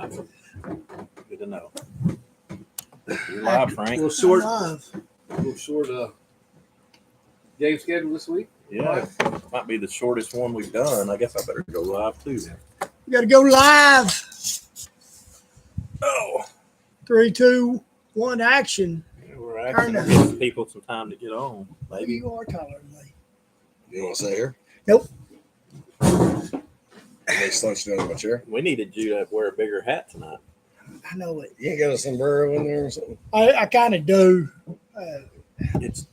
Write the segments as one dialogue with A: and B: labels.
A: Good to know. You're live, Frank.
B: A little short game schedule this week.
A: Yeah, might be the shortest one we've done. I guess I better go live too.
C: You got to go live.
A: Oh,
C: 3, 2, 1, action.
A: yeah, we're actually giving people some time to get on.
C: Maybe
A: Maybe.
C: you are taller than me.
D: You want to sit here?
C: Nope.
D: They slunched down in my chair.
A: We needed you to wear a bigger hat tonight.
C: I know it.
D: You ain't got a sombrero in there or something?
C: I kind of do.
A: It's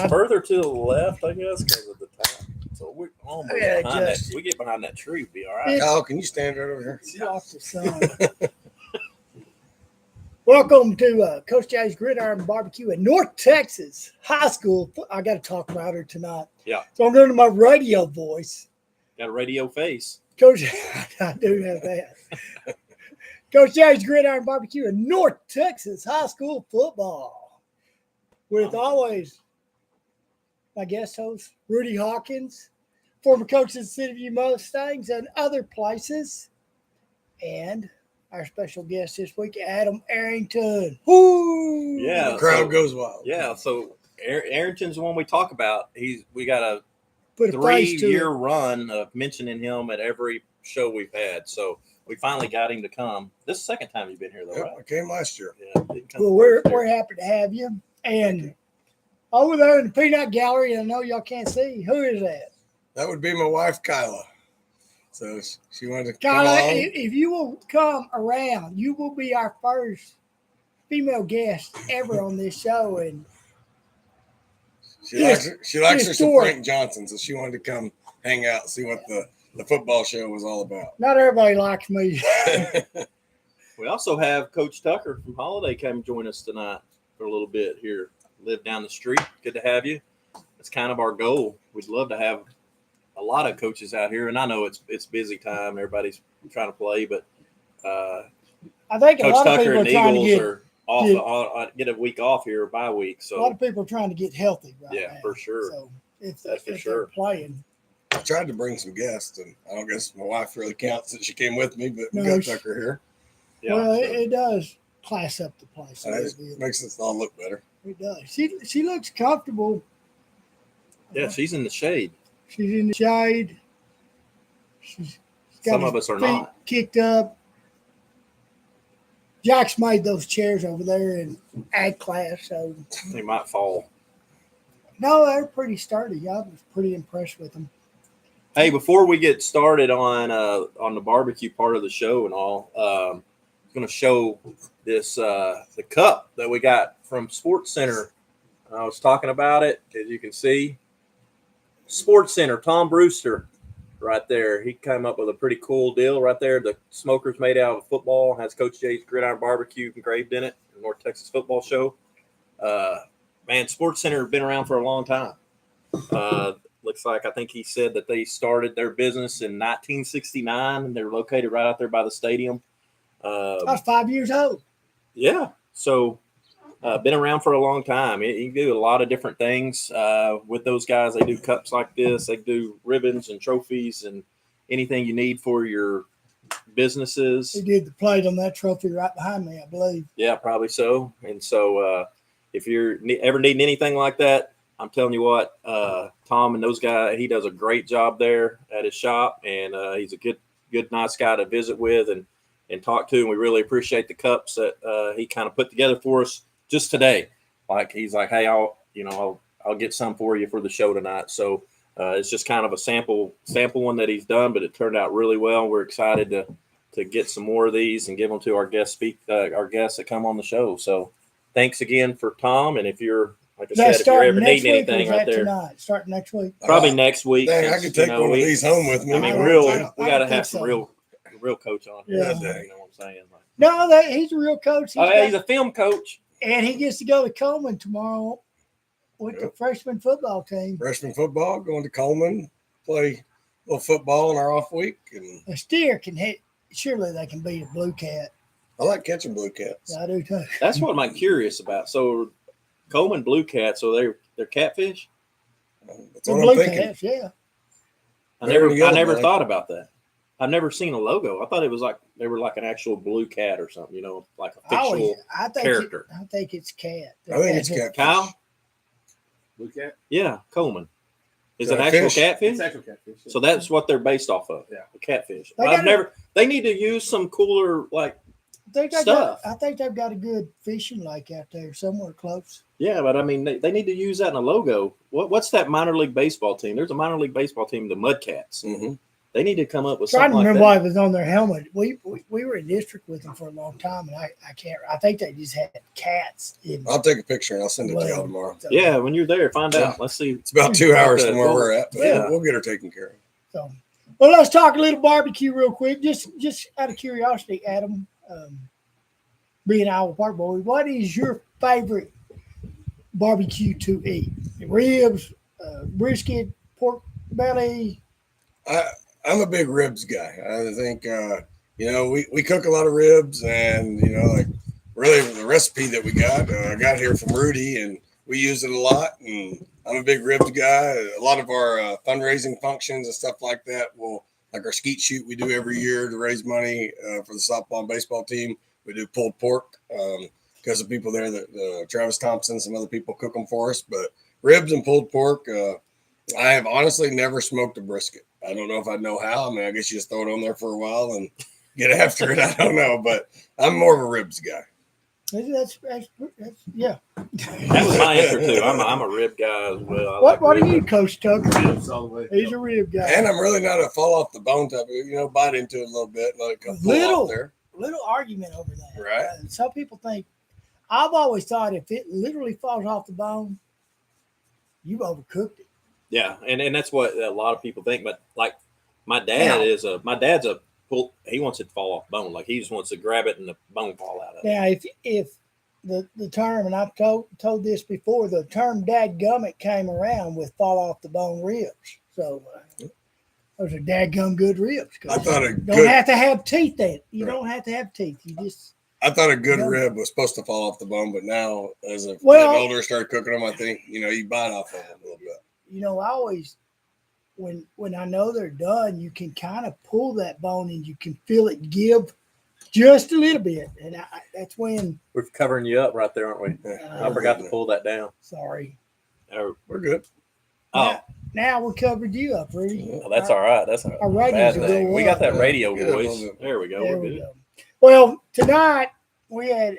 A: further to the left, I guess, because of the top. So we're almost behind that. We get behind that tree, we'll be all right.
D: Kyle, can you stand right over here?
C: Block the sun. Welcome to Coach Jay's Gridiron Barbecue in North Texas High School. I got to talk about her tonight.
A: Yeah.
C: So I'm going to my radio voice.
A: Got a radio face.
C: Coach, I do have that. Coach Jay's Gridiron Barbecue in North Texas High School football. With always my guest host, Rudy Hawkins, former coach of the City View Mustangs and other places. And our special guest this week, Adam Arrington. Woo!
A: Yeah.
D: The crowd goes wild.
A: Yeah, so Arrington's the one we talk about. We got a
C: Put a face to
A: 3-year
C: it.
A: run of mentioning him at every show we've had. So we finally got him to come. This is the second time you've been here, though,
D: Yep,
A: right?
D: I came last year.
A: Yeah. Didn't come
C: Well,
A: the
C: we're
A: first year.
C: happy to have you. And over there in the peanut gallery, I know y'all can't see. Who is that?
D: That would be my wife, Kyla. So she wanted to come
C: Kyla,
D: on.
C: if you will come around, you will be our first female guest ever on this show. And
D: She likes her some
C: story.
D: Frank Johnson, so she wanted to come hang out and see what the football show was all about.
C: not everybody likes me.
A: We also have Coach Tucker from Holiday come join us tonight for a little bit here. Live down the street. Good to have you. It's kind of our goal. We'd love to have a lot of coaches out here, and I know it's busy time. Everybody's trying to play, but
C: I think a
A: Coach
C: lot of
A: Tucker
C: people are
A: and
C: trying to
A: Eagles
C: get
A: are off. Get a week off here, bye week.
C: a lot
A: So
C: of people are trying to get healthy right
A: Yeah,
C: now.
A: for sure.
C: So if
A: That's for
C: if
A: sure.
C: they're playing,
D: I tried to bring some guests, and I don't guess my wife really counts that she came with me, but we
C: No,
D: got
C: she-
D: Tucker here.
A: yeah,
C: well,
A: so-
C: it does class up the place. a
D: And
C: little
D: it
C: bit.
D: makes us all look better.
C: It does. She looks comfortable.
A: yeah, she's in the shade.
C: She's in the shade. She's got
A: Some
C: her
A: of us are
C: feet
A: not.
C: kicked up. Jack's made those chairs over there in ag class, so
A: They might fall.
C: no, they're pretty sturdy. I was pretty impressed with them.
A: Hey, before we get started on the barbecue part of the show and all, I'm going to show this the cup that we got from Sports Center. I was talking about it, as you can see. Sports Center, Tom Brewster, right there. He came up with a pretty cool deal right there. The smoker's made out of football, has Coach Jay's Gridiron Barbecue engraved in it. The North Texas Football Show. Man, Sports Center has been around for a long time. Looks like I think he said that they started their business in 1969, and they're located right out there by the stadium.
C: I was 5 years old.
A: Yeah, so been around for a long time. You can do a lot of different things with those guys. They do cups like this. They do ribbons and trophies and anything you need for your businesses.
C: He did the plate on that trophy right behind me, I believe.
A: Yeah, probably so. And so if you're ever needing anything like that, I'm telling you what, Tom and those guys, he does a great job there at his shop, and he's a good, nice guy to visit with and talk to. And we really appreciate the cups that he kind of put together for us just today. Like he's like, hey, I'll get some for you for the show tonight. So it's just kind of a sample one that he's done, but it turned out really well. We're excited to get some more of these and give them to our guests that come on the show. So thanks again for Tom. And if you're, like I said, if you're ever needing anything right there,
C: tonight? Starting next week.
A: probably next week.
D: Dang, I
A: since,
D: could take one of these home with me.
A: I mean,
C: I
A: real.
C: don't
A: We got to
C: think
A: have some
C: so.
A: real coach on here.
C: Yeah.
A: You know what I'm saying? Like,
C: No, he's a real coach.
A: he's a film coach.
C: And he gets to go to Coleman tomorrow with the freshman football team.
D: Freshman football, going to Coleman, play a little football in our off week. And
C: A steer can hit. Surely they can beat a blue cat.
D: I like catching blue cats.
C: I do too.
A: That's what I'm curious about. So Coleman Blue Cat, so they're catfish.
D: That's
C: The
D: what
C: blue
D: I'm thinking.
C: cats, yeah.
A: I
D: They're
A: never
D: yellow,
A: never
D: man.
A: thought about that. I've never seen a logo. I thought it was like they were like an actual blue cat or something, you know, like a fictional character.
C: I think it's cat.
D: I think it's catfish.
A: Kyle?
B: Blue cat.
A: Yeah, Coleman. Is it
D: Catfish?
A: actual catfish?
B: It's actual catfish.
A: So that's what they're based off of.
B: Yeah.
A: The catfish.
C: They
A: I've
C: got
A: never. They need to use some cooler like stuff.
C: I think they've got a good fishing lake out there somewhere close.
A: Yeah, but I mean, they need to use that in a logo. What's that minor league baseball team? There's a minor league baseball team, the Mudcats.
D: Mm-hmm.
A: They need to come up with
C: Trying
A: something
C: to
A: like
C: remember
A: that.
C: why it was on their helmet. We were in district with them for a long time, and I can't. I think they just had cats.
D: I'll take a picture and I'll send it to y'all tomorrow.
C: So,
A: Yeah, when you're there, find out. Let's see.
D: It's about 2 hours from where
A: Well,
D: we're at, but
A: yeah.
D: we'll get her taken care of.
C: So, well, let's talk a little barbecue real quick. Just out of curiosity, Adam, being an Iowa Park boy, what is your favorite barbecue to eat? Ribs, brisket, pork belly.
D: I'm a big ribs guy. I think, we cook a lot of ribs, and, like really the recipe that we got, I got here from Rudy, and we use it a lot. And I'm a big ribs guy. A lot of our fundraising functions and stuff like that, like our skeet shoot we do every year to raise money for the softball and baseball team. We do pulled pork because of people there that Travis Thompson, some other people cook them for us. But ribs and pulled pork, I have honestly never smoked a brisket. I don't know if I know how. I mean, I guess you just throw it on there for a while and get after it. I don't know, but I'm more of a ribs guy.
C: That's yeah.
A: That was my answer too. I'm a rib guy as well.
C: What are you, Coach Tucker?
B: Ribs all the way.
C: He's a rib guy.
D: And I'm really not a fall off the bone type of, bite into it a little bit, let it come full off there.
C: Little argument over that.
D: Right.
C: Some people think, I've always thought if it literally falls off the bone, you've overcooked it.
A: Yeah, and that's what a lot of people think. But like my dad's he wants it to fall off bone. Like he just wants to grab it and the bone fall out of it.
C: Now, if the term, and I've told this before, the term dadgummit came around with fall off the bone ribs. So those are dadgum good ribs.
D: I thought
C: don't have to have teeth in it. You don't have to have teeth. You just.
D: I thought a good rib was supposed to fall off the bone, but now as I get older, start cooking them, I think you bite off of them a little bit.
C: I always, when I know they're done, you can kind of pull that bone and you can feel it give just a little bit, and that's when
A: we're covering you up right there, aren't we? I forgot to pull that down.
C: Sorry,
D: we're good.
C: Now we covered you up, Rudy.
A: Oh, that's all right. That's
C: our radios will go
A: We got that radio
D: Good.
A: voice. There we go.
C: There
A: We're
C: we
A: good.
C: go. Well, tonight we had,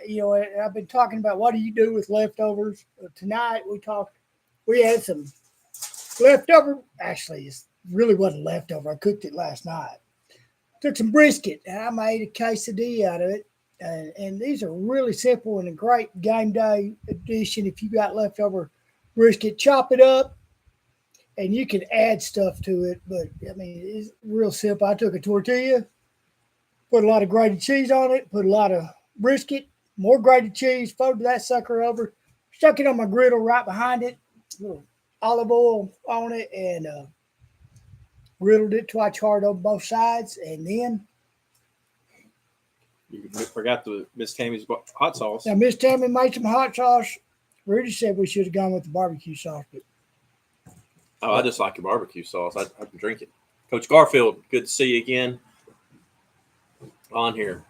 C: I've been talking about what do you do with leftovers. Tonight we had some leftover. Actually, it really wasn't leftover. I cooked it last night. Took some brisket and I made a quesadilla out of it. And these are really simple and a great game day addition. If you got leftover brisket, chop it up and you can add stuff to it. But I mean, it's real simple. I took a tortilla, put a lot of grated cheese on it, put a lot of brisket, more grated cheese, folded that sucker over, stuck it on my griddle right behind it, a little olive oil on it, and griddled it till I charred over both sides. And then
A: You forgot the Miss Tammy's hot sauce.
C: now Miss Tammy made some hot sauce. Rudy said we should have gone with the barbecue sauce, but
A: Oh, I just like your barbecue sauce. I can drink it. Coach Garfield, good to see you again on here.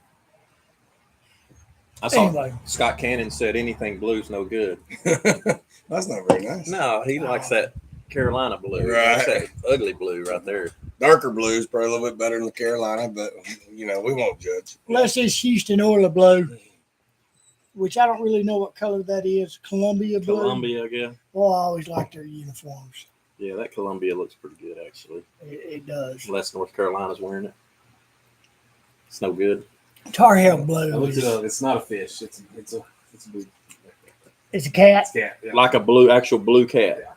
A: I saw
C: anyway.
A: Scott Cannon said anything blue's no good.
D: That's not very nice.
A: No, he likes that Carolina blue. He
D: Right.
A: likes that ugly blue right there.
D: Darker blues probably a little bit better than the Carolina, but we won't judge.
C: Unless it's Houston Oil blue, which I don't really know what color that is. Columbia blue.
A: Columbia, I guess.
C: Well, I always like their uniforms.
A: Yeah, that Columbia looks pretty good, actually.
C: It does.
A: Unless North Carolina's wearing it. It's no good.
C: Tar Heel
B: I
C: blue.
B: looked it up. It's not a fish. It's a blue.
C: It's a cat.
B: It's cat. Yeah.
A: Like actual blue cat.
B: Yeah.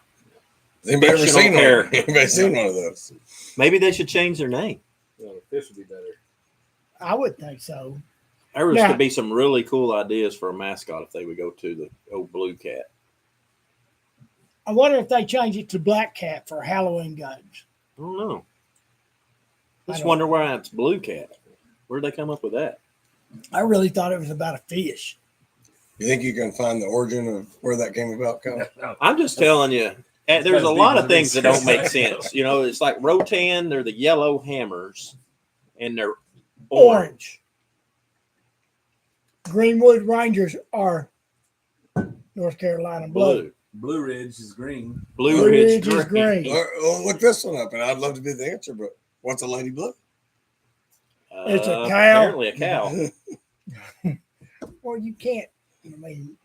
D: Has anybody ever
A: Fictional
D: seen one?
A: character.
D: Anybody seen one of those?
A: Maybe they should change their name.
B: Yeah, the fish would be better.
C: I would think so.
A: There was
C: Now-
A: could be some really cool ideas for a mascot if they would go to the old blue cat.
C: I wonder if they change it to black cat for Halloween games.
A: I don't know.
C: I
A: Just
C: don't-
A: wonder why it's blue cat. Where'd they come up with that?
C: I really thought it was about a fish.
D: You think you can find the origin of where that came about, Kyle?
A: I'm just telling you, there's a
B: That's
A: lot
B: deep
A: of things that don't make
B: research.
A: sense. It's like Rotan, they're the yellow hammers. and they're
C: Orange. Greenwood Rangers are North Carolina blue.
B: Blue Ridge is green.
A: Blue Ridge
C: is green.
D: Well, look this one up, and I'd love to be the answer, but what's a lady blue?
C: It's a cow.
A: Apparently a cow.
C: Well, you can't. I mean,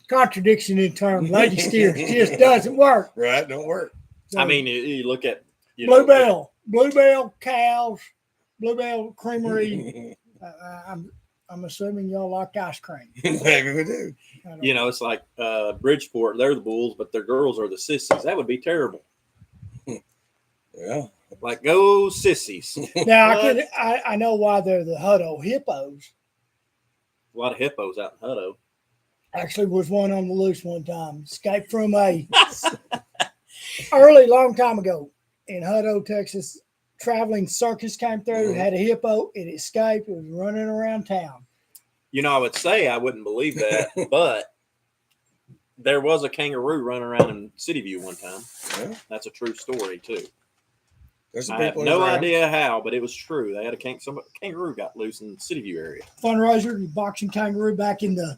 C: contradiction in terms. Lady steers just doesn't work.
D: Right? Don't work.
C: So,
A: I mean, you look at
C: Bluebell cows, Bluebell Creamery. I'm assuming y'all like ice cream.
D: Maybe we do.
A: you know, it's like Bridgeport. They're the Bulls, but their girls are the sissies. That would be terrible.
D: Yeah.
A: Like, go sissies.
C: Now I know why they're the Hutto Hippos.
A: A lot of hippos out in Hutto.
C: Actually, was one on the loose one time. Escaped from a long time ago in Hutto, Texas. Traveling circus came through, had a hippo. It escaped. It was running around town.
A: You know, I would say I wouldn't believe that, but there was a kangaroo running around in City View one time.
D: Yeah.
A: That's a true story, too.
D: There's some
A: I have
D: people
A: no
D: around.
A: idea how, but it was true. They had a kangaroo got loose in the City View area.
C: Fundraiser, boxing kangaroo back in the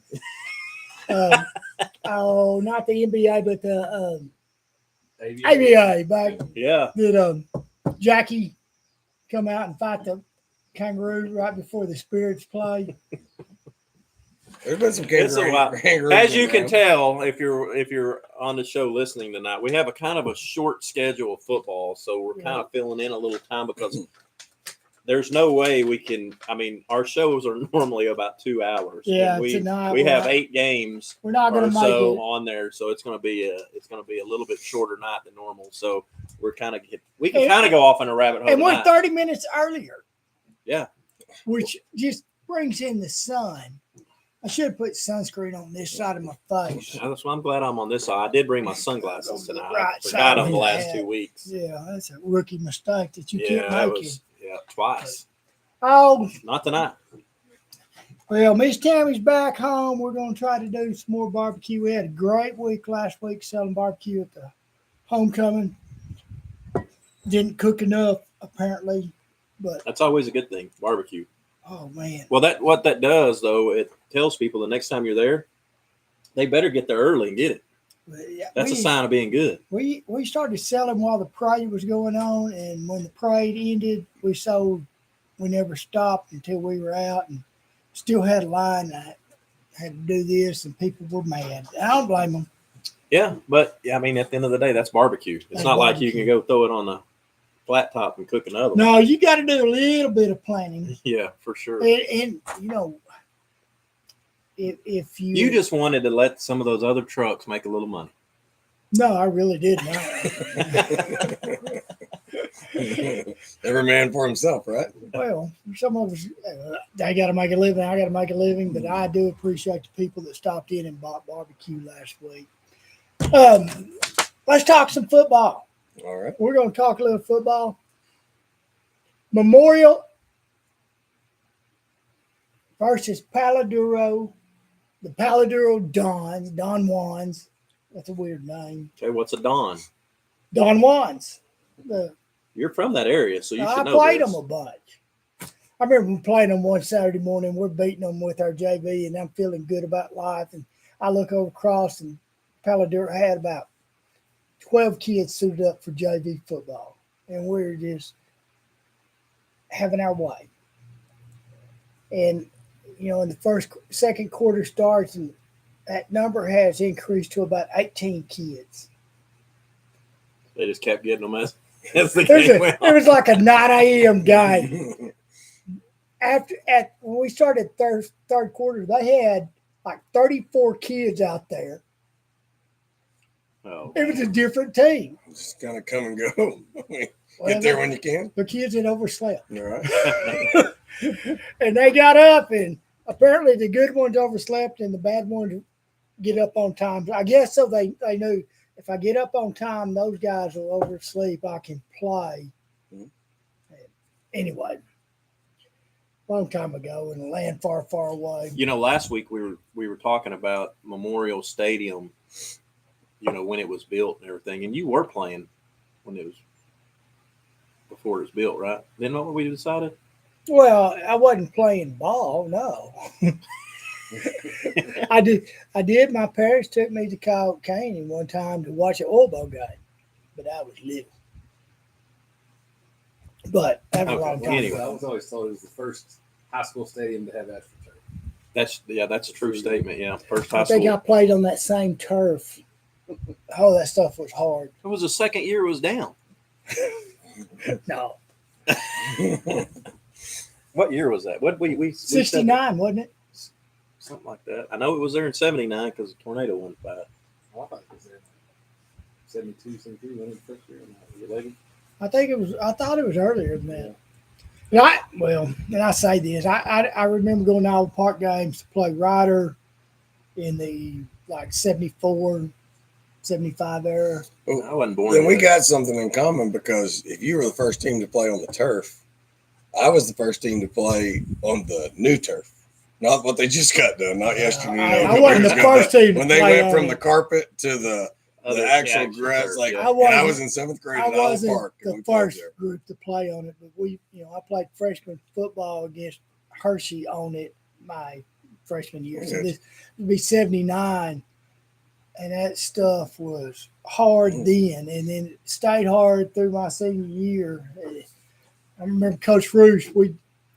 C: not the NBA, but the ABA back.
A: Yeah.
C: Did Jackie come out and fight the kangaroo right before the Spirits play?
D: There's been some
A: It's a lot.
D: kangaroos
A: As you can
D: around.
A: tell, if you're on the show listening tonight, we have a kind of a short schedule of football, so we're kind of filling in a little time because there's no way we can. I mean, our shows are normally about 2 hours.
C: Yeah,
A: and
C: tonight
A: we have
C: we're
A: 8 games
C: We're not going
A: or
C: to make
A: so
C: it.
A: on there, so it's going to be a little bit shorter night than normal. So we can kind of go off on a rabbit hole.
C: And we're
A: tonight.
C: 30 minutes earlier.
A: Yeah.
C: Which just brings in the sun. I should have put sunscreen on this side of my face.
A: That's why I'm glad I'm on this side. I did bring my sunglasses tonight. I
C: Right
A: forgot
C: side
A: them the
C: of
A: last
C: the
A: 2
C: hat.
A: weeks.
C: Yeah, that's a rookie mistake that you
A: Yeah,
C: can't
A: that
C: make
A: was twice.
C: Oh,
A: Not tonight.
C: well, Miss Tammy's back home. We're going to try to do some more barbecue. We had a great week last week selling barbecue at the homecoming. Didn't cook enough, apparently, but
A: That's always a good thing. Barbecue.
C: oh man.
A: Well, what that does though, it tells people the next time you're there, they better get there early and get it.
C: Yeah,
A: That's a sign of being good.
C: We started selling while the parade was going on, and when the parade ended, we sold. We never stopped until we were out, and still had a line. I had to do this, and people were mad. I don't blame them.
A: Yeah, but I mean, at the end of the day, that's barbecue. It's
C: That's
A: not like you
C: barbecue.
A: can go throw it on the flat top and cook another one.
C: No, you got to do a little bit of planning,
A: Yeah, for sure.
C: and you know, if you
A: You just wanted to let some of those other trucks make a little money.
C: no, I really did not.
D: Every man for himself, right?
C: Well, some of us, they got to make a living. I got to make a living, but I do appreciate the people that stopped in and bought barbecue last week. Let's talk some football.
D: All right.
C: We're going to talk a little football. Memorial versus Paladuro. The Paladuro Dons, Don Juans. That's a weird name.
A: Okay, what's a Don?
C: Don Juans.
A: You're from that area, so you
C: I
A: should know
C: played
A: this.
C: them a bunch. I remember playing them one Saturday morning. We're beating them with our JV, and I'm feeling good about life. And I look over across, and Paladuro had about 12 kids suited up for JV football. And we're just having our way. And, you know, in the second quarter starts, and that number has increased to about 18 kids.
A: They just kept getting them as the
C: It
A: game went on.
C: was like a 9 a.m. game. When we started third quarter, they had like 34 kids out there.
A: Oh,
C: It was a different team.
D: Just kind of come and go.
C: Well,
D: Get there when you can.
C: the kids had overslept.
D: All right.
C: And they got up, and apparently the good ones overslept and the bad ones get up on time. I guess so they knew if I get up on time, those guys will oversleep. I can play.
D: Mhm.
C: Anyway, long time ago in a land far, far away.
A: You know, last week we were talking about Memorial Stadium, you know, when it was built and everything, and you were playing when it was before it was built, right? Isn't that what we decided?
C: Well, I wasn't playing ball, no. I did. My parents took me to Kyle Canyon one time to watch an oil bowl game, but I was little. But that was a
A: Okay,
C: long
A: well,
C: time
A: anyway.
B: I
C: ago.
B: was always told it was the first high school stadium to have AstroTurf.
A: That's a true statement. Yeah, first high
C: I think
A: school.
C: I played on that same turf. Oh, that stuff was hard.
A: It was the second year it was down.
C: No,
A: What year was that? What we said
C: 69, wasn't it?
A: something like that. I know it was there in '79 because the tornado went by.
B: Oh, I thought it was there. 72, 73, when it was the first year. Was it later?
C: I thought it was earlier than that. And I say this, I remember going to all the park games to play Ryder in the like 74, 75 era.
A: I wasn't born.
D: Then we
A: yet.
D: got something in common because if you were the first team to play on the turf, I was the first team to play on the new turf. Not what they just got done, not yesterday.
C: I wasn't the first team to
D: when they
C: play
D: went from
C: on
D: the
C: it.
D: carpet to the actual grass.
A: turf,
D: Like
A: yeah.
D: I was in seventh grade
C: I
D: at Island
C: wasn't
D: Park. and
C: the
D: we played
C: first
D: there.
C: group to play on it, but I played freshman football against Hershey on it my freshman year. So
D: Yes.
C: this would be 79, and that stuff was hard then, and then it stayed hard through my senior year. I remember Coach Roosh,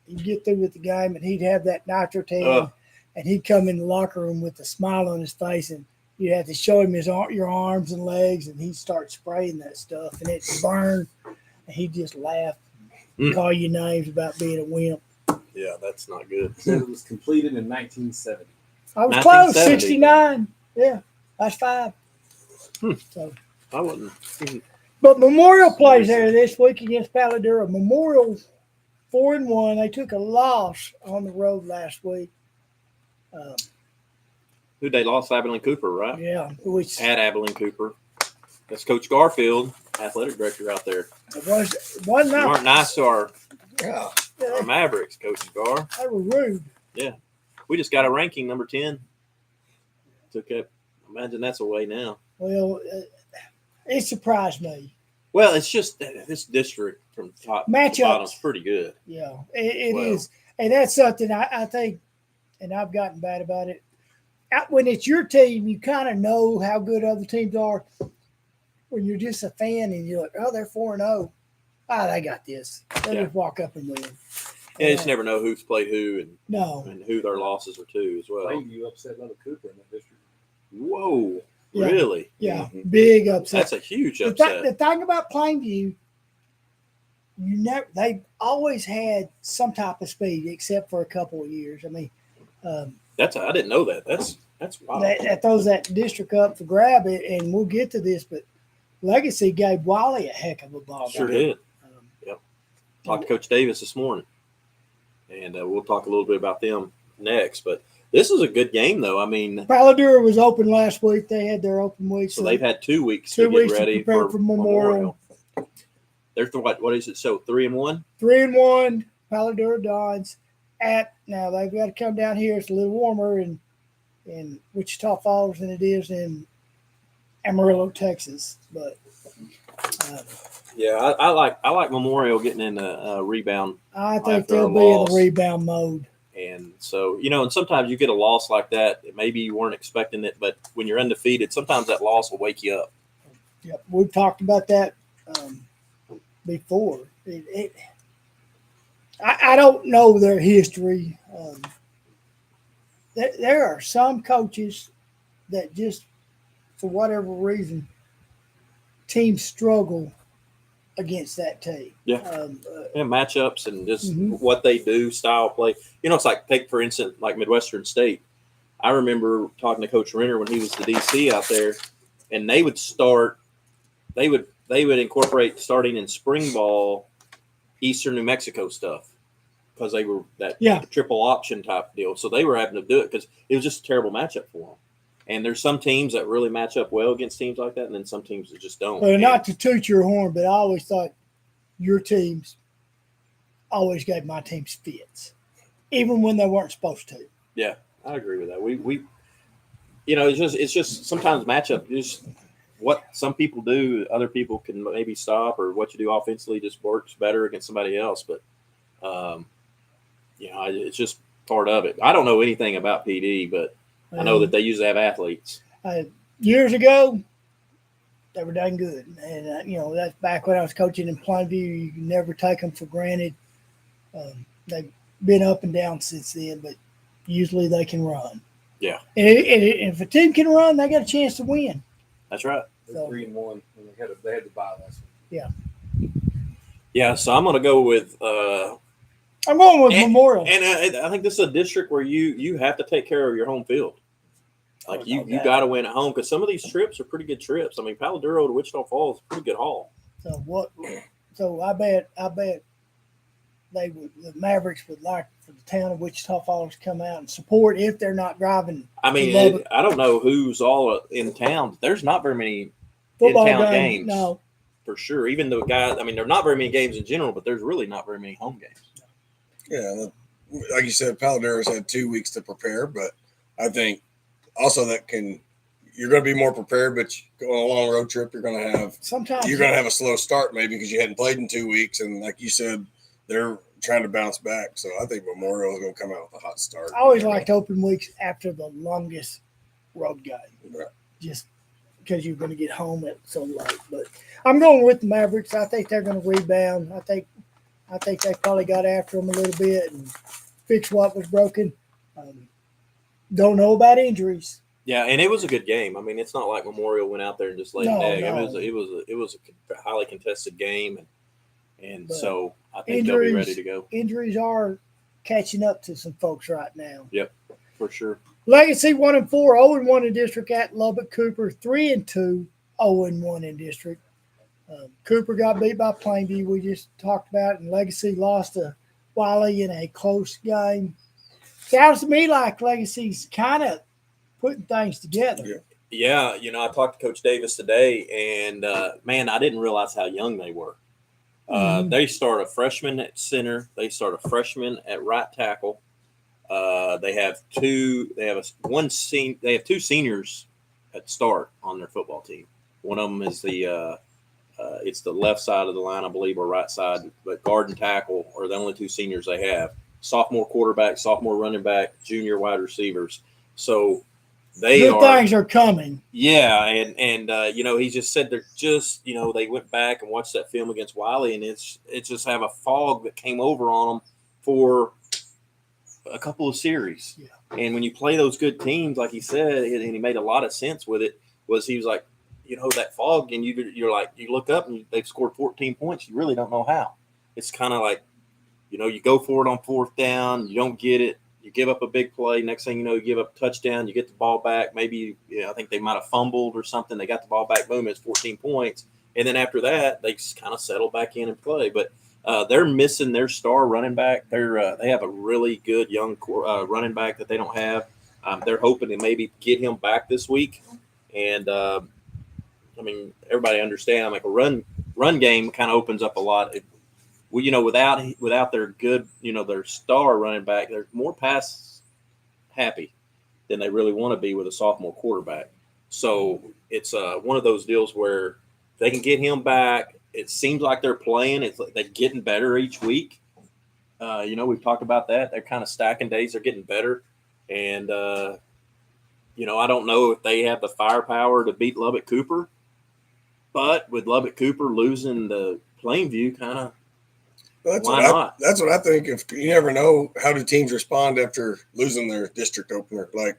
C: he'd get through with the game, and he'd have that nitro tan, and he'd come in the locker room with a smile on his face, and you have to show him your arms and legs, and he'd start spraying that stuff, and it'd burn, and he'd just laugh, call you names about being a wimp.
A: Yeah, that's not good.
B: It said it was completed in 1970.
C: I was close,
A: 1970.
C: 69. Yeah, that's 5. So,
A: I wasn't.
C: but Memorial plays there this week against Paladura. Memorial 4-1. They took a loss on the road last week.
A: Who they lost? Abilene Cooper, right?
C: Yeah, which
A: At Abilene Cooper. That's Coach Garfield, athletic director out there.
C: wasn't
A: You weren't nice to our
D: Yeah.
A: Mavericks, Coach Gar.
C: They were rude.
A: We just got a ranking number 10. Took up. Imagine that's away now.
C: Well, it surprised me.
A: Well, it's just this district from top to
C: Matchups.
A: bottom is pretty good.
C: Yeah, it
A: Well.
C: is. And that's something I think, and I've gotten bad about it. When it's your team, you kind of know how good other teams are. When you're just a fan and you're like, oh, they're 4-0. Ah, they got this. They just walk up and win.
A: Yeah, you just never know who's played who
C: No.
A: and who their losses are to as well.
B: Plainview upset Little Cooper in that district.
A: Whoa,
C: Yeah.
A: really?
C: Yeah, big upset.
A: That's a huge
C: The
A: upset.
C: thing about Plainview, they always had some type of speed, except for a couple of years. I mean,
A: I didn't know that. That's wild.
C: that throws that district up for grab it, and we'll get to this, but Legacy gave Wiley a heck of a ball.
A: Sure
C: game.
A: did. Talked to Coach Davis this morning, and we'll talk a little bit about them next. But this is a good game, though. I mean,
C: Paladura was open last week. They had their open week.
A: so they've had 2 weeks
C: 2
A: to
C: weeks
A: get
C: to
A: ready
C: prepare for Memorial.
A: They're what is it? So 3-1.
C: 3-1, Paladura Dons. Now they've got to come down here. It's a little warmer in Wichita Falls than it is in Amarillo, Texas. But
A: Yeah, I like Memorial getting in a rebound,
C: I think
A: After a
C: they'll be in
A: loss.
C: the rebound mode.
A: and so and sometimes you get a loss like that. Maybe you weren't expecting it, but when you're undefeated, sometimes that loss will wake you up.
C: Yep, we've talked about that before. I don't know their history. There are some coaches that just, for whatever reason, teams struggle against that team.
A: Yeah. Matchups and just what they do, style play. It's like, take for instance, like Midwestern State. I remember talking to Coach Renner when he was the DC out there, and they would incorporate starting in spring ball, Eastern New Mexico stuff, because they were that triple option type deal. So they were having to do it because it was just a terrible matchup for them. And there's some teams that really match up well against teams like that, and then some teams that just don't.
C: Well, not to toot your horn, but I always thought your teams always gave my teams fits, even when they weren't supposed to.
A: Yeah, I agree with that. We it's just sometimes matchup just what some people do, other people can maybe stop, or what you do offensively just works better against somebody else. But it's just part of it. I don't know anything about PD, but I know that they usually have athletes.
C: Years ago, they were done good. And, that's back when I was coaching in Plainview. You can never take them for granted. They've been up and down since then, but usually they can run.
A: Yeah.
C: And if a team can run, they got a chance to win.
A: That's right.
B: They're 3-1, and they had to buy last one.
C: Yeah.
A: Yeah, so I'm going to go with
C: I'm going with Memorial.
A: And I think this is a district where you have to take care of your home field. Like you got to win at home because some of these trips are pretty good trips. I mean, Paladuro to Wichita Falls is a pretty good haul.
C: So I bet the Mavericks would like for the town of Wichita Falls to come out and support if they're not driving.
A: I mean, I don't know who's all in town. There's not very many
C: football
A: in-town games.
C: No.
A: For sure. Even though guys, I mean, there are not very many games in general, but there's really not very many home games.
D: Yeah, like you said, Paladuro's had 2 weeks to prepare, but I think also you're going to be more prepared. But going on a long road trip, you're going to have a slow start maybe because you hadn't played in 2 weeks, and like you said, they're trying to bounce back. So I think Memorial is going to come out with a hot start.
C: I always liked open weeks after the longest road game,
D: right.
C: Just because you're going to get home at so late. But I'm going with the Mavericks. I think they're going to rebound. I think they probably got after them a little bit and fixed what was broken. Don't know about injuries.
A: Yeah, and it was a good game. I mean, it's not like Memorial went out there and just laid an egg.
C: No.
A: It was a highly contested game, and so I think
C: injuries,
A: they'll be ready to go.
C: Injuries are catching up to some folks right now.
A: Yep, for sure.
C: Legacy 1-4, 0-1 in district at Lubbock. Cooper 3-2, 0-1 in district. Cooper got beat by Plainview. We just talked about it, and Legacy lost to Wiley in a close game. Sounds to me like Legacy's kind of putting things together.
A: Yeah, I talked to Coach Davis today, and man, I didn't realize how young they were. They start a freshman at center. They start a freshman at right tackle. They have two seniors at start on their football team. One of them is it's the left side of the line, I believe, or right side, but guard and tackle are the only two seniors they have. Sophomore quarterback, sophomore running back, junior wide receivers. So
C: good things are coming.
A: Yeah, and he just said they're just, they went back and watched that film against Wiley, and it's just have a fog that came over on them for a couple of series.
C: Yeah.
A: And when you play those good teams, like he said, and he made a lot of sense with it, he was like, that fog, and you're like, you look up and they've scored 14 points. You really don't know how. It's kind of like, you go for it on fourth down, you don't get it, you give up a big play. Next thing you know, you give up a touchdown, you get the ball back. Maybe, I think they might have fumbled or something. They got the ball back, boom, it's 14 points. And then after that, they just kind of settle back in and play. But they're missing their star running back. They have a really good young running back that they don't have. They're hoping to maybe get him back this week. And, everybody understand, like a run game kind of opens up a lot. Without their good, their star running back, they're more pass happy than they really want to be with a sophomore quarterback. So it's one of those deals where they can get him back. It seems like they're playing. It's like they're getting better each week. We've talked about that. They're kind of stacking days. They're getting better. And, I don't know if they have the firepower to beat Lubbock Cooper. But with Lubbock Cooper losing the Plainview, kind of, why not?
D: That's what I think. If you never know how do teams respond after losing their district opener. Like,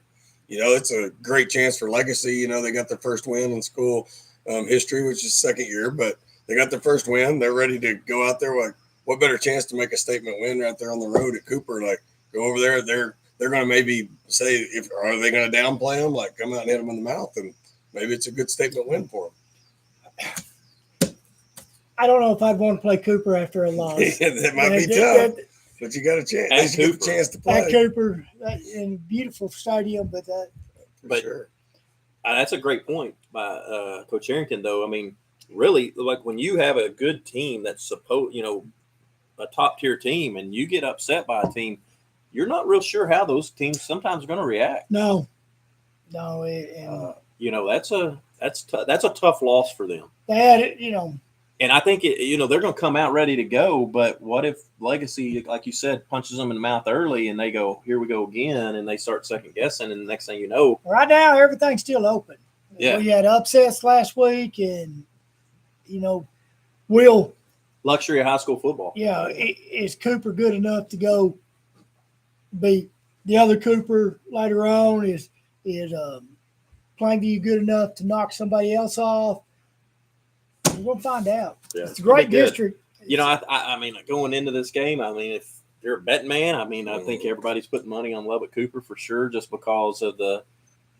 D: it's a great chance for Legacy. They got their first win in school history, which is second year, but they got their first win. They're ready to go out there. Like, what better chance to make a statement win right there on the road at Cooper? Like, go over there. They're going to maybe say, are they going to downplay them? Like, come out and hit them in the mouth, and maybe it's a good statement win for them.
C: I don't know if I'd want to play Cooper after a loss.
D: That might be tough, but you got a chance. You get a chance to play
C: at Cooper in a beautiful stadium, but
D: sure.
A: That's a great point by Coach Arrington. Though, I mean, really, like when you have a good team that's a top tier team, and you get upset by a team, you're not real sure how those teams sometimes are going to react.
C: No,
A: that's a tough loss for them.
C: They had it,
A: And I think they're going to come out ready to go. But what if Legacy, like you said, punches them in the mouth early, and they go, "Here we go again," and they start second guessing, and the next thing you know,
C: right now everything's still open.
A: Yeah.
C: We had upsets last week, and Will.
A: Luxury of high school football.
C: Yeah, is Cooper good enough to go beat the other Cooper later on? Is Plainview good enough to knock somebody else off? We're gonna find out.
A: Yeah,
C: it's a great district.
A: I mean, going into this game, I mean, if you're a betting man, I mean, I think everybody's putting money on Lubbock Cooper for sure, just because of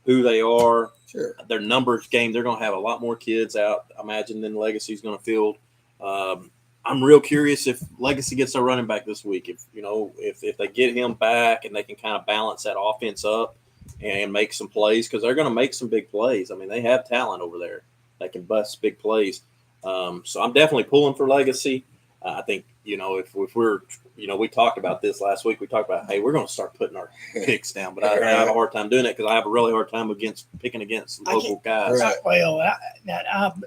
A: who they are.
D: Sure.
A: Their numbers game, they're going to have a lot more kids out, I imagine, than Legacy's going to field. I'm real curious if Legacy gets their running back this week. If they get him back and they can kind of balance that offense up and make some plays, because they're going to make some big plays. I mean, they have talent over there that can bust big plays. So I'm definitely pulling for Legacy. I think, if we're, we talked about this last week. We talked about, hey, we're going to start putting our picks down, but I have a hard time doing it because I have a really hard time picking against local guys.
C: Right. Well,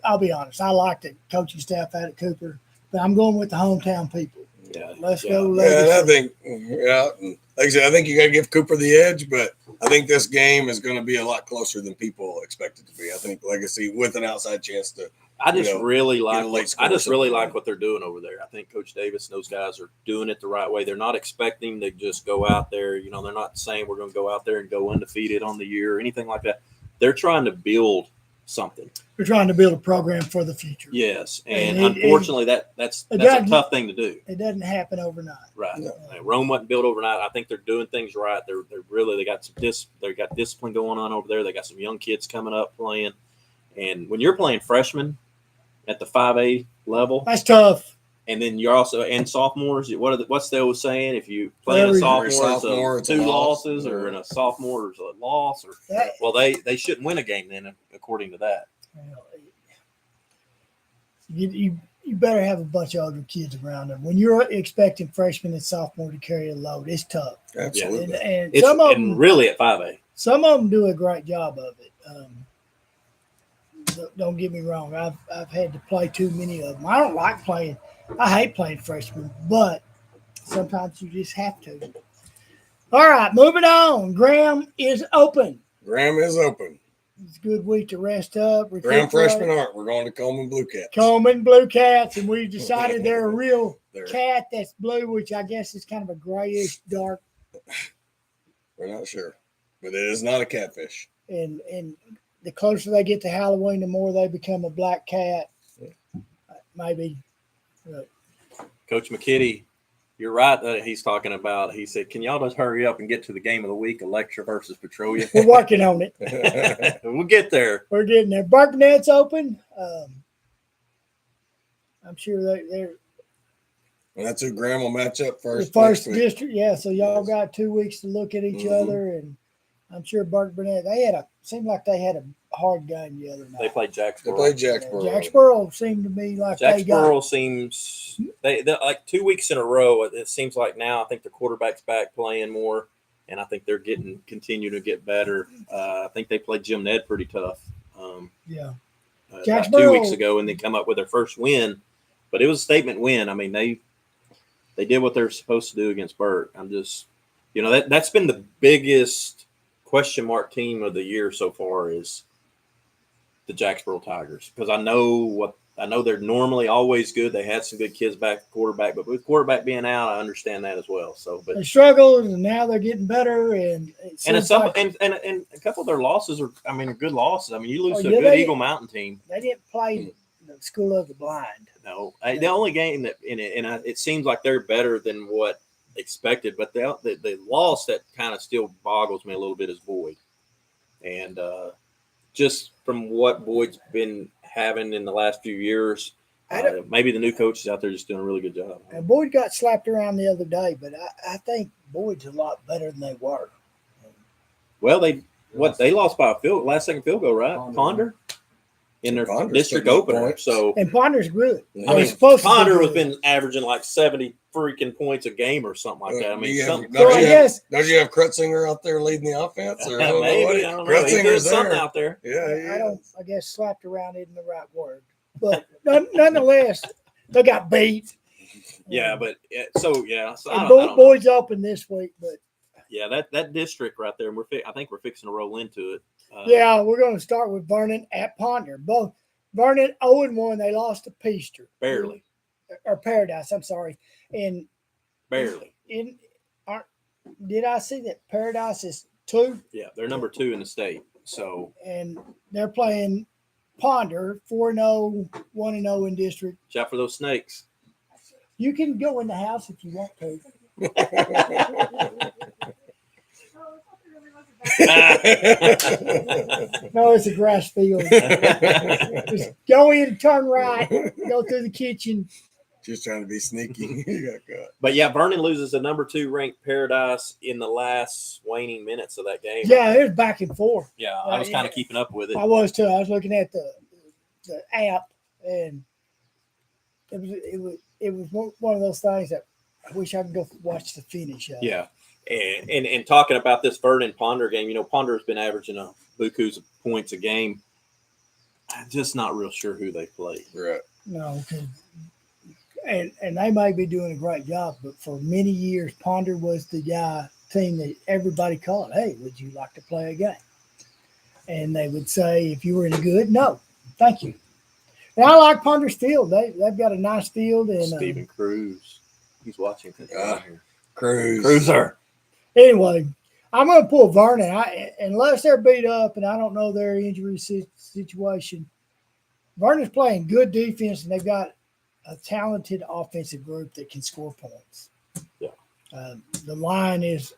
C: I'll be honest. I like the coaching staff out at Cooper, but I'm going with the hometown people.
A: Yeah,
C: let's go.
D: Legacy. Yeah, I think, like I said, I think you got to give Cooper the edge, but I think this game is going to be a lot closer than people expect it to be. I think Legacy with an outside chance to.
A: I just really like what they're doing over there. I think Coach Davis and those guys are doing it the right way. They're not expecting to just go out there. They're not saying we're going to go out there and go undefeated on the year or anything like that. They're trying to build something.
C: We're trying to build a program for the future.
A: Yes, and unfortunately, that's a tough thing to do.
C: It doesn't happen overnight.
A: Right. No. Rome wasn't built overnight. I think they're doing things right. They got discipline going on over there. They got some young kids coming up playing, and when you're playing freshmen at the 5A level,
C: that's tough.
A: And then you're also and sophomores. What's the old saying? If you play in a sophomore, it's 2 losses, or in a sophomore, it's a loss. Or they shouldn't win a game then, according to that.
C: You better have a bunch of older kids around them. When you're expecting freshmen and sophomore to carry a load, it's tough.
D: Absolutely.
C: And some of them
A: really at 5A.
C: Some of them do a great job of it. Don't get me wrong. I've had to play too many of them. I don't like playing. I hate playing freshmen, but sometimes you just have to. All right, moving on. Graham is open.
D: Graham is open.
C: It's a good week to rest up.
D: Graham freshmen aren't. We're going to Coleman Blue Cats.
C: Coleman Blue Cats, and we decided they're a real cat that's blue, which I guess is kind of a grayish dark.
D: We're not sure, but it is not a catfish.
C: And the closer they get to Halloween, the more they become a black cat. Maybe.
A: Coach McKitty, you're right that he's talking about. He said, "Can y'all just hurry up and get to the game of the week, Electra versus Petrolia?"
C: We're working on it.
A: We'll get there.
C: We're getting there. Burknet's open. I'm sure they're.
D: And that's who Graham will match up first.
C: The first district, yeah. So y'all got 2 weeks to look at each other, and I'm sure Burnett. Seemed like they had a hard game the other night.
A: They played Jacksboro.
C: Jacksboro seemed to be like
A: Jacksboro seems they like 2 weeks in a row. It seems like now I think the quarterback's back playing more, and I think they're continue to get better. I think they played Jim Ned pretty tough. Jacksboro 2 weeks ago, and they come up with their first win, but it was a statement win. I mean they did what they're supposed to do against Burke. I'm just that's been the biggest question mark team of the year so far is the Jacksboro Tigers, because I know they're normally always good. They had some good kids back at quarterback, but with quarterback being out, I understand that as well. So, but
C: they struggled, and now they're getting better. And
A: a couple of their losses are good losses. I mean, you lose to a good Eagle Mountain team.
C: They didn't play the School of the Blind.
A: No, the only game that it seems like they're better than what expected, but the loss that kind of still boggles me a little bit is Boyd, and just from what Boyd's been having in the last few years, maybe the new coach is out there just doing a really good job.
C: And Boyd got slapped around the other day, but I think Boyd's a lot better than they were.
A: Well, they lost by a last second field goal, right? Ponder. In their district opener,
C: and Ponder's good.
A: I mean, Ponder has been averaging like 70 freaking points a game or something like that. I mean,
D: don't you have Krutzinger out there leading the offense? Or
A: maybe I don't know. He's doing something out there.
D: Yeah,
C: I guess slapped around isn't the right word. But nonetheless, they got beat.
A: Yeah, but so
C: And
A: I don't know.
C: boys open this week, but
A: Yeah, that district right there, I think we're fixing to roll into it.
C: yeah, we're going to start with Vernon at Ponder. Both Vernon 0-1. They lost to Peaster.
A: Barely.
C: Or Paradise, I'm sorry. And
A: Barely.
C: Did I see that Paradise is 2?
A: Yeah, they're number 2 in the state. So
C: And they're playing Ponder 4-0, 1-0 in district.
A: shout for those snakes.
C: You can go in the house if you want to. No, it's a grass field. Just go in, turn right, go through the kitchen.
D: Just trying to be sneaky. You got caught.
A: But yeah, Vernon loses the number 2 ranked Paradise in the last waning minutes of that game.
C: Yeah, it was back and forth.
A: Yeah, I was kind of keeping up with it.
C: I was too. I was looking at the app, and it was one of those things that I wish I could go watch the finish of.
A: Yeah. And talking about this Vernon Ponder game, Ponder's been averaging a bukus of points a game. I'm just not real sure who they play.
D: Right.
C: No, and they may be doing a great job, but for many years, Ponder was the team that everybody called. Hey, would you like to play a game? And they would say, if you were any good, no, thank you. And I like Ponder's field. They've got a nice field. And
A: Stephen Cruz, he's watching.
D: Cruiser.
C: Anyway, I'm going to pull Vernon. Unless they're beat up, and I don't know their injury situation. Vernon's playing good defense, and they've got a talented offensive group that can score points.
A: Yeah.
C: The line is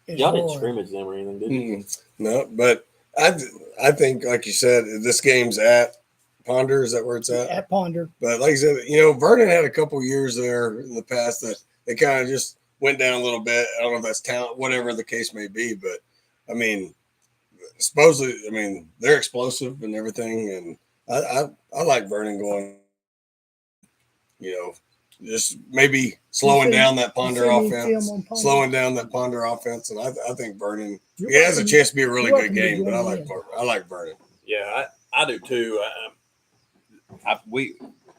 A: Y'all didn't
C: hard.
A: scrimmage them or anything, did you?
D: No, but I think, like you said, this game's at Ponder. Is that where it's at?
C: At Ponder.
D: But like I said, Vernon had a couple years there in the past that they kind of just went down a little bit. I don't know if that's talent, whatever the case may be, but I mean, supposedly, they're explosive and everything, and I like Vernon going, just maybe slowing down that Ponder offense, and I think Vernon has a chance to be a really good game. But I like Vernon.
A: Yeah, I do too.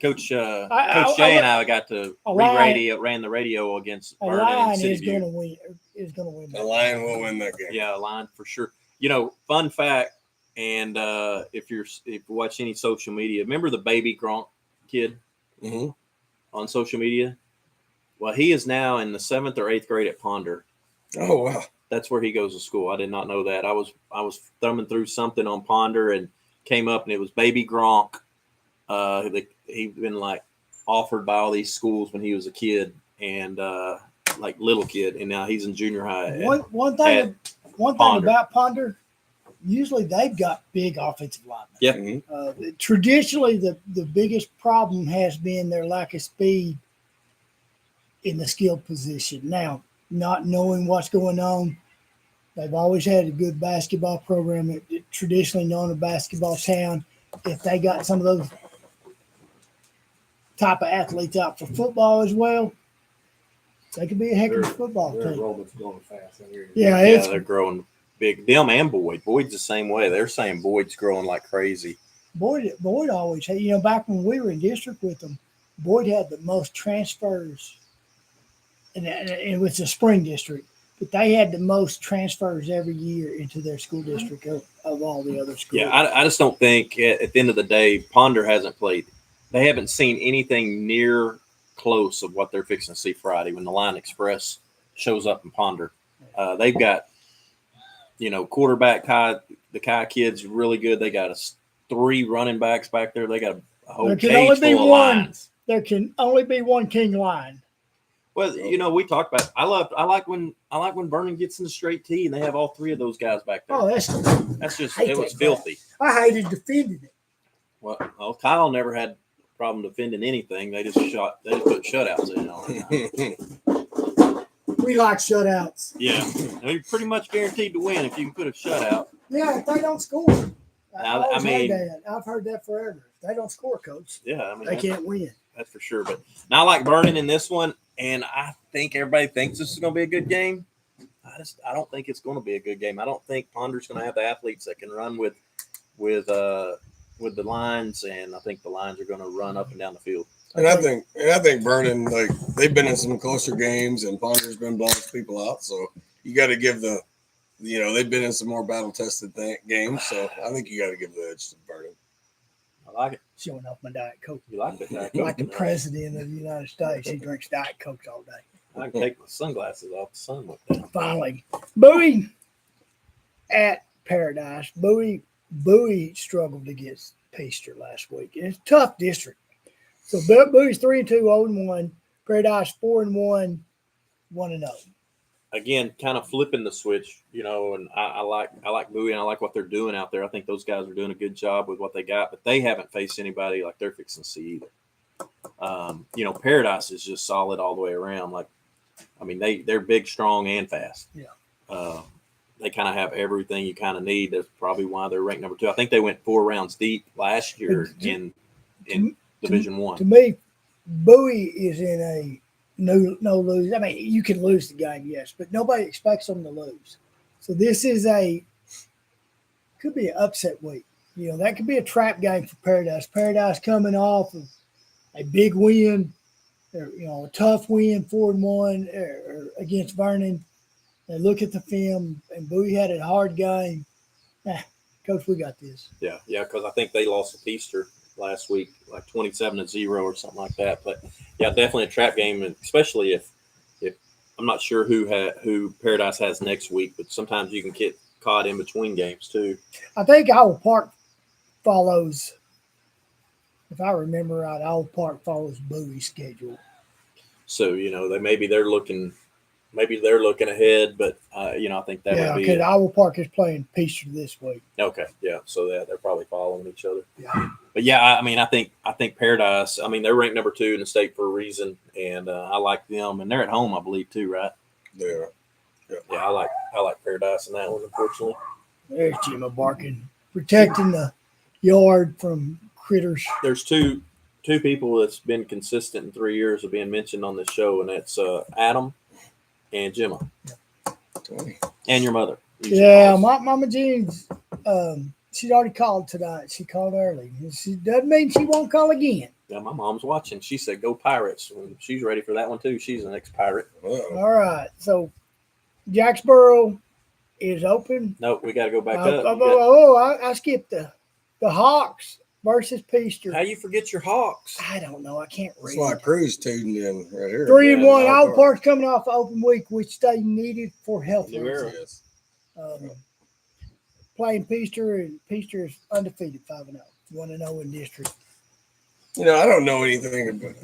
A: Coach Jay and I got to ran the radio against Vernon.
C: Lion is going to win.
D: The Lion will win that game.
A: Yeah, Lion for sure. Fun fact, and if you watch any social media, remember the baby Gronk kid on social media? Well, he is now in the 7th or 8th grade at Ponder.
D: Oh wow,
A: that's where he goes to school. I did not know that. I was thumbing through something on Ponder and came up, and it was baby Gronk. He'd been offered by all these schools when he was a kid and little kid, and now he's in junior high.
C: One thing about Ponder, usually they've got big offensive linemen.
A: Yeah.
C: Traditionally, the biggest problem has been their lack of speed in the skill position. Now, not knowing what's going on, they've always had a good basketball program. It traditionally known a basketball town. If they got some of those type of athletes out for football as well, they could be a heck of a football
B: Their
C: team.
B: enrollment's going fast.
C: Yeah,
A: they're growing big. Them and Boyd. Boyd's the same way. They're saying Boyd's growing like crazy.
C: Boyd always had, back when we were in district with them, Boyd had the most transfers, and it was the spring district, but they had the most transfers every year into their school district of all the other schools.
A: Yeah, I just don't think at the end of the day, Ponder hasn't played. They haven't seen anything near close of what they're fixing to see Friday when the Line Express shows up in Ponder. They've got, quarterback the Kai kid's really good. They got 3 running backs back there. They got a whole cage full of lines.
C: There can only be one king line.
A: Well, we talked about. I like when Vernon gets in the straight tee and they have all 3 of those guys back there.
C: Oh,
A: that's just it was filthy.
C: I hated defending it.
A: Well, Kyle never had a problem defending anything. They just put shutouts in all the time.
C: We like shutouts.
A: Yeah, you're pretty much guaranteed to win if you can put a shutout.
C: Yeah, if they don't score. I've heard that forever. If they don't score, coach.
A: Yeah,
C: they can't win.
A: That's for sure. But now I like Vernon in this one, and I think everybody thinks this is going to be a good game. I don't think it's going to be a good game. I don't think Ponder's going to have the athletes that can run with with the lines, and I think the lines are going to run up and down the field.
D: And I think Vernon, like, they've been in some closer games, and Ponder's been blowing people out. So you got to give they've been in some more battle tested games. So I think you got to give the edge to Vernon.
A: I like it.
C: Showing off my Diet Coke.
A: You like it?
C: Like the president of the United States, he drinks Diet Cokes all day.
A: I can take my sunglasses off. The sun went down.
C: Finally, Bowie at Paradise. Bowie struggled against Peaster last week. It's a tough district. So Bowie's 3-2, 0-1. Paradise 4-1, 1-0.
A: Again, kind of flipping the switch, and I like Bowie, and I like what they're doing out there. I think those guys are doing a good job with what they got, but they haven't faced anybody like they're fixing to see either. Paradise is just solid all the way around. They're big, strong, and fast.
C: Yeah.
A: They kind of have everything you kind of need. That's probably why they're ranked number 2. I think they went 4 rounds deep last year in Division 1.
C: To me, Bowie is in a no lose. I mean, you can lose the game, yes, but nobody expects them to lose. So this could be an upset week. That could be a trap game for Paradise. Paradise coming off of a big win, a tough win, 4-1 against Vernon. They look at the film, and Bowie had a hard game. Coach, we got this.
A: Yeah, because I think they lost to Peaster last week, like 27-0 or something like that. But yeah, definitely a trap game, and especially if I'm not sure who Paradise has next week, but sometimes you can get caught in between games too.
C: I think Owl Park follows, if I remember right, Owl Park follows Bowie's schedule.
A: So they're looking ahead, but I think that would be.
C: Yeah, because Owl Park is playing Peaster this week.
A: Okay, yeah, so they're probably following each other.
C: Yeah,
A: but yeah, I think Paradise. They're ranked number 2 in the state for a reason, and I like them, and they're at home, I believe, too, right?
D: Yeah.
A: Yeah, I like Paradise in that one. Unfortunately,
C: there's Jimmy barking, protecting the yard from critters.
A: there's two people that's been consistent in 3 years of being mentioned on this show, and that's Adam and Gemma, and your mother.
C: Yeah, Mama Jean's. She'd already called tonight. She called early. She doesn't mean she won't call again.
A: Yeah, my mom's watching. She said, "Go Pirates!" And she's ready for that one too. She's an ex-Pirate.
C: All right, so Jacksboro is open.
A: Nope, we got to go back up.
C: I skipped the Hawks versus Peaster.
A: How you forget your Hawks?
C: I don't know. I can't read.
D: That's why Crew's tuned in right here.
C: 3-1. Owl Park's coming off an open week, which they needed for health reasons. Playing Peaster, and Peaster is undefeated 5-0, 1-0 in district.
D: I don't know anything about,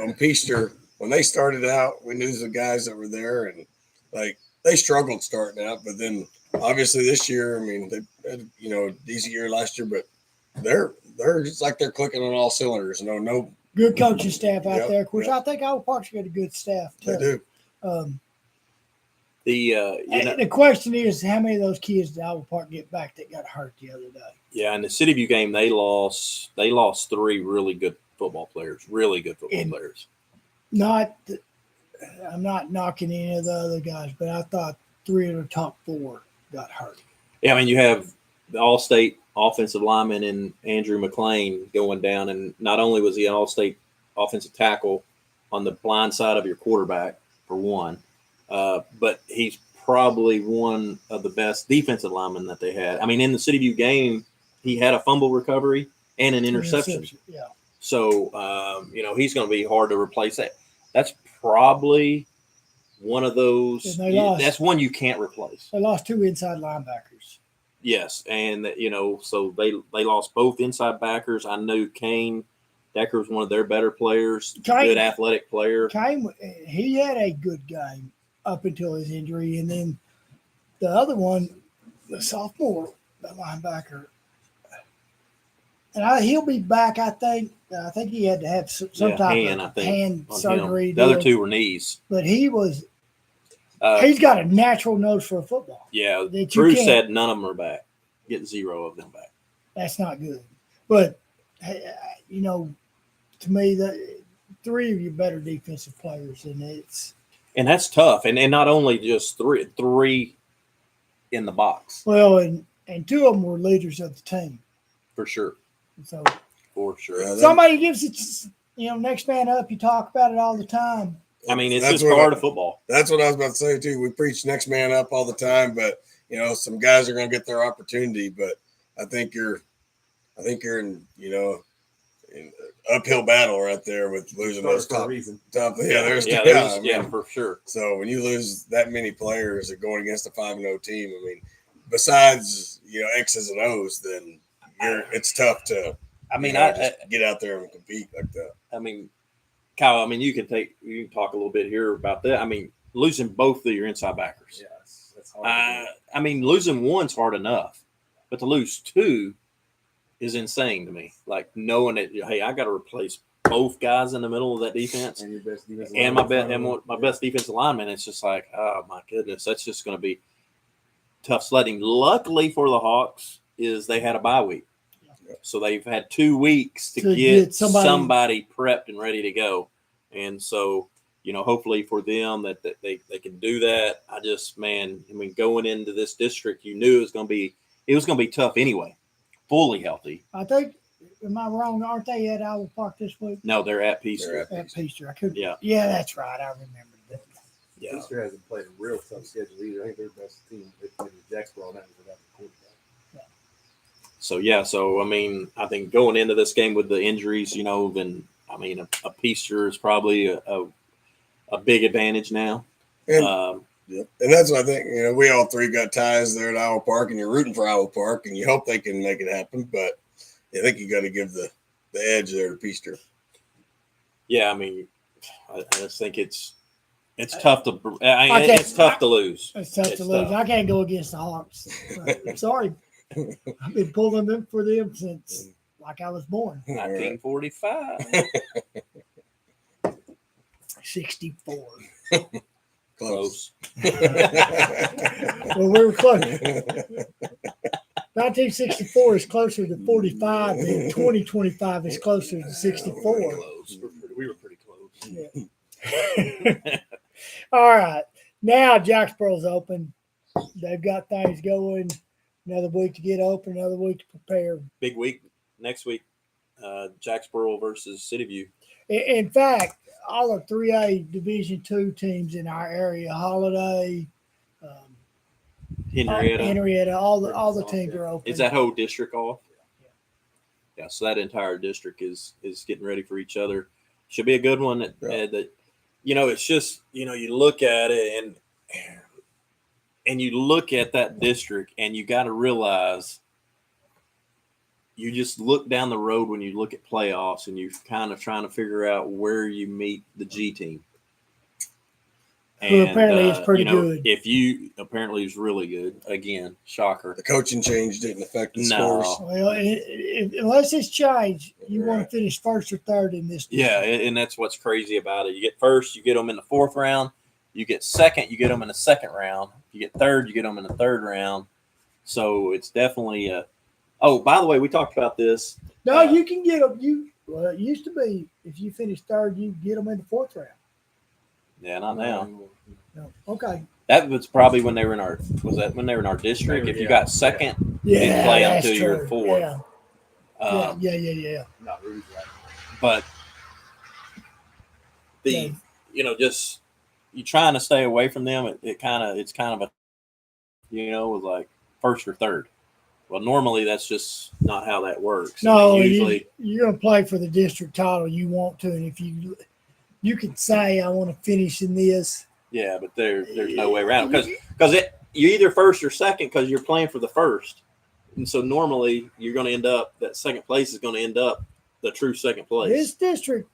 D: on Peaster. When they started out, we knew the guys that were there, and they struggled starting out. But then, obviously, this year, they had a decent year last year, but they're just like they're clicking on all cylinders. No
C: good coaching staff out there. Of course, I think Owl Park's got a good staff too.
D: They do.
C: The question is, how many of those kids did Owl Park get back that got hurt the other day?
A: Yeah, in the City View game, they lost 3 really good football players. Really good football players.
C: I'm not knocking any of the other guys, but I thought 3 of the top 4 got hurt.
A: Yeah, you have the All-State offensive lineman in Andrew McLean going down, and not only was he an All-State offensive tackle on the blind side of your quarterback for one, but he's probably one of the best defensive linemen that they had. In the City View game, he had a fumble recovery and an interception.
C: Yeah.
A: So, he's going to be hard to replace. That's probably one of those. That's one you can't replace.
C: They lost 2 inside linebackers.
A: Yes, and so they lost both inside backers. I knew Kane Decker was one of their better players, good athletic player.
C: Kane, he had a good game up until his injury, and then the other one, the sophomore, the linebacker, and he'll be back. I think he had to have some type of hand surgery.
A: The other 2 were knees,
C: but he was. He's got a natural nose for a football.
A: Yeah, Drew said none of them are back. Get 0 of them back.
C: That's not good. But to me, the 3 of your better defensive players,
A: and that's tough. And not only just three in the box.
C: Well, and 2 of them were leaders of the team.
A: For sure.
C: So
A: for sure.
C: somebody gives it, next man up. You talk about it all the time.
A: I mean, it's
D: That's
A: just part of football.
D: That's what I was about to say too. We preach next man up all the time, but some guys are going to get their opportunity. But I think you're in in uphill battle right there with losing those top.
A: For sure.
D: So when you lose that many players that going against a 5-0 team, I mean, besides X's and O's, then it's tough to. I mean, get out there and compete like that.
A: I mean, Kyle. I mean, you can talk a little bit here about that. I mean, losing both of your inside backers.
B: Yeah, that's hard.
A: I mean, losing one's hard enough, but to lose two is insane to me. Like knowing that, hey, I got to replace both guys in the middle of that defense,
B: and your best defensive
A: and my best defensive lineman. It's just like, oh my goodness, that's just going to be tough sledding. Luckily for the Hawks, is they had a bye week, so they've had 2 weeks to get somebody prepped and ready to go, and so hopefully for them that they can do that. Going into this district, you knew it was going to be tough anyway. Fully healthy.
C: I think. Am I wrong? Aren't they at Owl Park this week?
A: No, they're at Peaster.
C: At Peaster. I could.
A: Yeah.
C: Yeah, that's right. I remember that.
A: Yeah.
B: Peaster hasn't played a real tough schedule either. I think their best team they played with Jacksboro, and that was without the quarterback.
A: So I mean, I think going into this game with the injuries, then I mean, a Peaster is probably a big advantage now.
D: And, and that's what I think. We all three got ties there at Owl Park, and you're rooting for Owl Park, and you hope they can make it happen. But I think you got to give the edge there to Peaster.
A: Yeah, I mean, I just think it's tough to. It's tough to lose.
C: It's tough to lose. I can't go against the Hawks. I'm sorry. I've been pulling them for them since I was born.
A: 1945.
C: 64.
A: Close.
C: Well, we were close. 1964 is closer to 45 than 2025 is closer to 64.
A: We were pretty close.
C: Yeah. All right. Now Jacksboro's open. They've got things going. Another week to get open, another week to prepare.
A: Big week next week. Jacksboro versus City View.
C: In fact, all the 3A Division II teams in our area, Holiday, Henrietta, all the teams are open.
A: Is that whole district off? Yeah. So that entire district is getting ready for each other. Should be a good one. It's just you look at it and you look at that district and you got to realize you just look down the road when you look at playoffs and you're kind of trying to figure out where you meet the G team.
C: Who apparently is pretty good.
A: Apparently is really good. Again, shocker.
D: The coaching change didn't affect the scores.
C: Well, unless it's changed, you want to finish first or third in this.
A: Yeah, and that's what's crazy about it. You get first, you get them in the fourth round. You get second, you get them in the second round. You get third, you get them in the third round. So it's definitely oh, by the way, we talked about this.
C: No, you can get them. It used to be if you finish third, you get them in the fourth round.
A: Yeah, not now.
C: No. Okay.
A: That was probably when they were in our district. If you got second, you didn't play until you're fourth.
C: Yeah.
B: Not Rudy's right.
A: But just you trying to stay away from them. It's kind of a was like first or third. Well, normally that's just not how that works.
C: No,
A: usually
C: you're gonna play for the district title. You want to, and if you can say I want to finish in this.
A: Yeah, but there's no way around it because you either first or second because you're playing for the first, and so normally you're going to end up that second place is going to end up the true second place.
C: This district,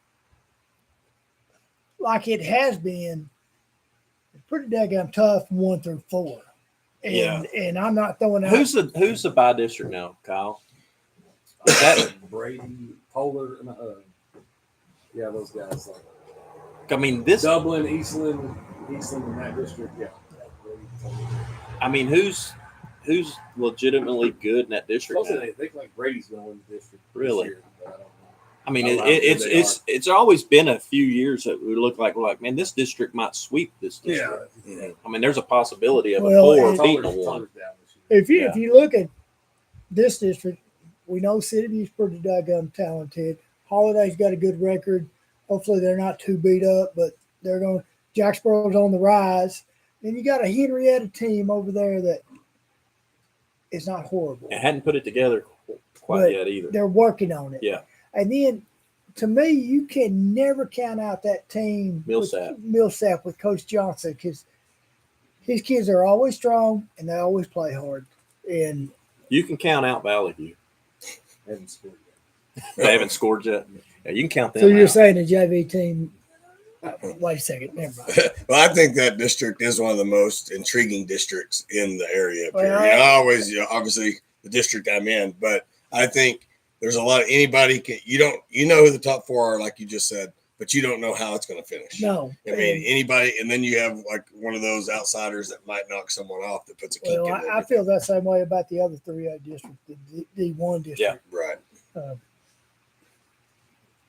C: like it has been, pretty daggone tough 1 through 4. And I'm not throwing out.
A: Who's the bye district now, Kyle? Is that
B: Brady, Polar, and those guys.
A: I mean, this
B: Dublin, Eastland in that district. Yeah.
A: I mean, who's legitimately good in that district?
B: They think like Brady's going to win the district.
A: Really?
B: Year, but I don't know.
A: I mean, it's always been a few years that we look like we're like, man, this district might sweep this district. Yeah. I mean, there's a possibility of a 4 beating a 1.
C: If you look at this district, we know City View's pretty doggone talented. Holiday's got a good record. Hopefully they're not too beat up, but they're going. Jacksboro's on the rise. Then you got a Henrietta team over there that is not horrible.
A: It hadn't put it together quite
C: But
A: yet either.
C: They're working on it.
A: Yeah.
C: And then, to me, you can never count out that team, Millsap with Coach Johnson, because his kids are always strong and they always play hard. And
A: You can count out Valley View.
B: Haven't scored yet.
A: They haven't scored yet. Yeah, you can count them
C: so you're
A: out.
C: saying the JV team? Wait a second, never mind.
D: Well, I think that district is one of the most intriguing districts in the area.
C: Well,
D: I always, obviously, the district I'm in, but I think there's a lot of anybody can. You know who the top four are, like you just said, but you don't know how it's going to finish.
C: No,
D: I mean anybody, and then you have like one of those outsiders that might knock someone off that puts a kink
C: well,
D: in there.
C: I feel that same way about the other 3A district, the D1 district.
A: Yeah.
D: Right.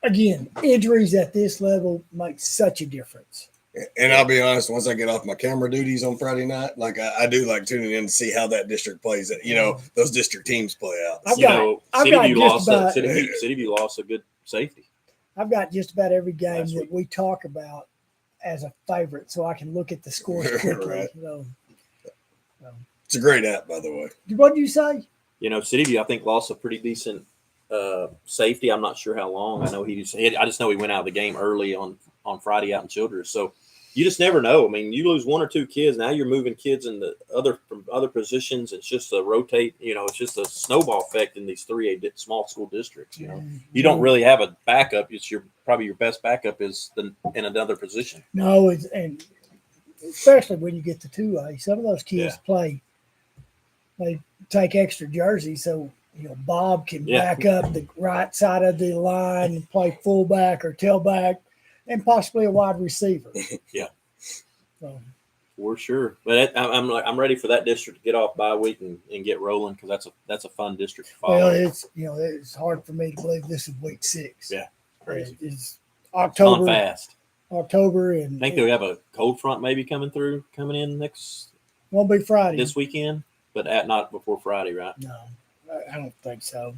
C: Again, injuries at this level make such a difference.
D: And I'll be honest, once I get off my camera duties on Friday night, like I do like tuning in to see how that district plays. Those district teams play out.
C: I've
A: You
C: got-
A: know,
C: I've
A: City
C: got
A: View
C: just
A: lost
C: about-
A: City View lost a good safety.
C: I've got just about every game
A: Last
C: that
A: week.
C: we talk about as a favorite, so I can look at the scores quickly.
D: Right. It's a great app, by the way.
C: What did you say?
A: You know, City View, I think, lost a pretty decent safety. I'm not sure how long. I know I just know he went out of the game early on Friday out in Childress. So you just never know. I mean, you lose one or two kids, now you're moving kids from other positions. It's just a rotate. You know, it's just a snowball effect in these 3A small school districts. You know, you don't really have a backup. It's probably your best backup is in another position.
C: No, and especially when you get to 2A, some of those kids play. They take extra jerseys, so Bob can back up the right side of the line and play fullback or tailback, and possibly a wide receiver.
A: Yeah.
C: So,
A: For sure, but I'm ready for that district to get off bye week and get rolling because that's a fun district to follow.
C: well, it's hard for me to believe this is week 6.
A: Yeah, crazy.
C: It's
A: Gone
C: October,
A: fast.
C: and
A: I think they have a cold front maybe coming in
C: won't be Friday.
A: this weekend, but not before Friday, right?
C: No, I don't think so.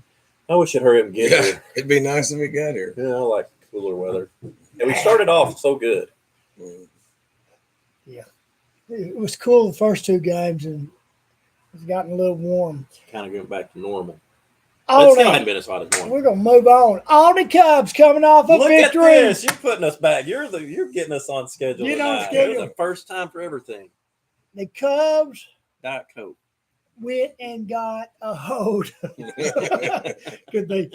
A: I wish it'd hurry up and get
D: Yeah,
A: here.
D: it'd be nice if it got here.
A: Yeah, I like cooler weather. And we started off so good.
C: It was cool the first 2 games, and it's gotten a little warm.
A: Kind of going back to normal. But it
C: Oh,
A: still
C: no.
A: hadn't been as hot as normal.
C: We're gonna move on. All the Cubs coming off a
A: Look
C: victory.
A: at this! You're putting us back. You're getting us on schedule.
C: Get on
A: tonight.
C: schedule.
A: You're the first time for everything.
C: The Cubs
A: Diet Coke.
C: went and got a hold. Could be.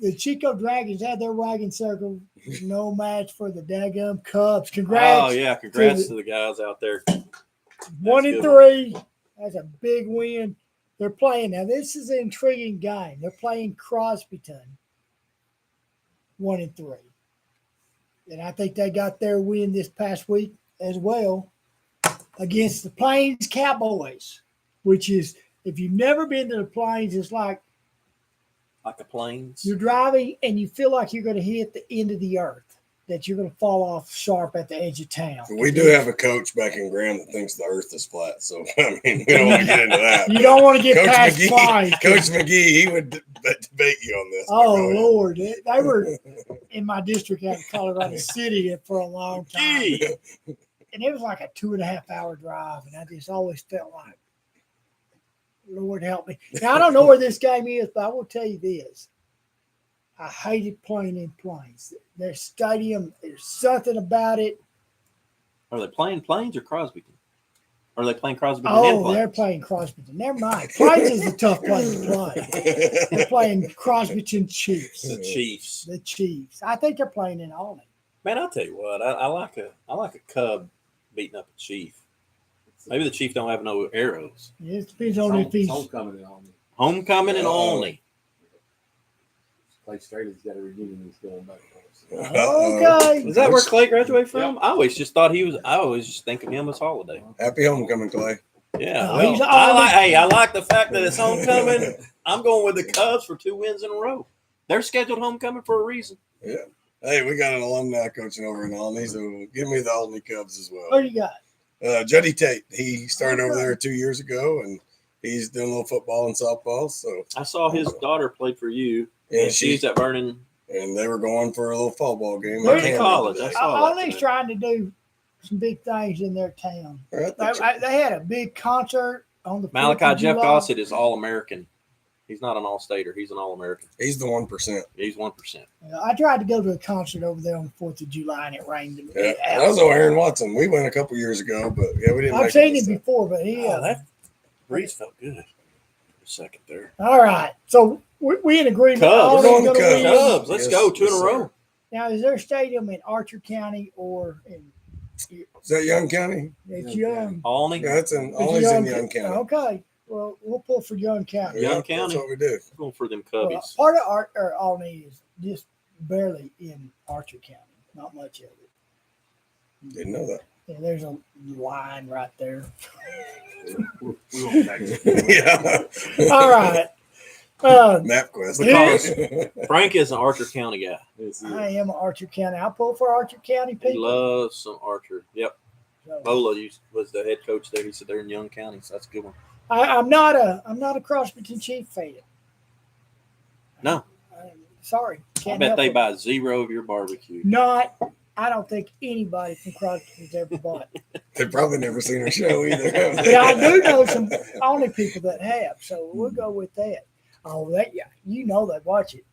C: The Chico Dragons had their wagon circle. No match for the daggum Cubs. Congrats.
A: Oh yeah, congrats to the guys out there.
C: 1-3. That's a big win. They're playing now. This is an intriguing game. They're playing Crosbyton. 1-3. And I think they got their win this past week as well against the Plains Cowboys, which is, if you've never been to the Plains, it's like
A: the planes.
C: you're driving and you feel like you're going to hit the end of the earth, that you're going to fall off sharp at the edge of town.
D: We do have a coach back in Graham that thinks the earth is flat. So, I mean, we don't want to get into that.
C: You don't want to get
D: Coach
C: past
D: McGee,
C: Plains.
D: Coach McGee, he would debate you on this.
C: Oh,
D: Really.
C: Lord. They were in my district out in Colorado City for a long time. And it was like a 2.5 hour drive. And I just always felt like, Lord help me. Now, I don't know where this game is, but I will tell you this. I hated playing in Plains. Their stadium, there's something about it.
A: Are they playing Plains or Crosbyton? Are they playing Crosbyton and
C: Oh,
A: Plains?
C: they're playing Crosbyton. Never mind. Plains is a tough place to play. They're playing Crosbyton Chiefs.
A: The Chiefs.
C: The Chiefs. I think they're playing in Albany.
A: Man, I'll tell you what. I like a Cub beating up a Chief. Maybe the Chief don't have no arrows.
C: It depends on if he's.
B: Homecoming and all.
A: Homecoming and only.
B: Clay Strader's got a reunion he's going back for.
C: Okay.
A: Is that where Clay graduated from? I always just thought he was. I always just think of him as Holiday.
D: Happy homecoming, Clay.
A: Yeah,
C: No,
A: well,
C: he's
A: I like the fact that it's homecoming. I'm going with the Cubs for 2 wins in a row. They're scheduled homecoming for a reason.
D: Yeah. Hey, we got an alumni coaching over in Albany, so give me the Albany Cubs as
C: What
D: well.
C: do you got?
D: Juddy Tate, he started over there 2 years ago, and He's doing a little football and softball. So
A: I saw his daughter played for you,
D: Yeah,
A: and she's at Vernon.
D: and they were going for a little fall ball game.
C: They're
D: I can't
A: in college.
D: remember
A: I
D: the
A: saw that
C: Olney's
A: today.
C: trying to do some big things in their town.
D: date. All right,
C: They had a big concert on the 4th
A: Malachi
C: of
A: Jeff
C: July.
A: Gossett is All-American. He's not an All-Stater. He's an All-American.
D: He's the 1%.
A: He's 1%.
C: I tried to go to a concert over there on the 4th of July, and it rained.
D: Yeah, that was Aaron Watson. We went a couple years ago, but yeah, we didn't.
C: I've
D: make
C: seen
D: it
C: him before, but he.
A: That breeze felt good. A second there.
C: All right, so we in agreement.
A: Cubs.
C: Olney's
D: We're going
C: gonna
D: Cubs.
C: win.
A: Cubs. Let's
D: Yes,
A: go. 2 in
D: yes,
A: a row.
C: Now, is there a stadium in Archer County or in?
D: Is that Young County?
C: It's Young.
A: Alney.
D: Yeah, that's in
C: It's
D: always in Young County.
C: Okay, well, we'll pull for Young County.
A: Young
D: That's
A: County.
D: what we do.
A: I'm going for them
C: Well,
A: Cubbies.
C: part of Alney is just barely in Archer County. Not much of it.
D: Didn't know that.
C: Yeah, there's a line right there.
B: We won't back it.
D: Yeah.
C: All right.
D: MapQuest.
A: Because Frank is an Archer County guy.
C: I am an Archer County. I pull for Archer County
A: He
C: people.
A: loves some Archer. Yep.
C: So,
A: Bola was the head coach there. He said they're in Young County, so that's a good one.
C: I'm not a Crosbyton Chief fan.
A: No.
C: Sorry.
A: I
C: Can't
A: bet
C: help
A: they
C: it.
A: buy 0 of your barbecue.
C: Not. I don't think anybody from Crosbyton's ever bought.
D: They've probably never seen our show either. have they?
C: Yeah, I do know some only people that have, so we'll go with that. Oh, that yeah, you know they watch it.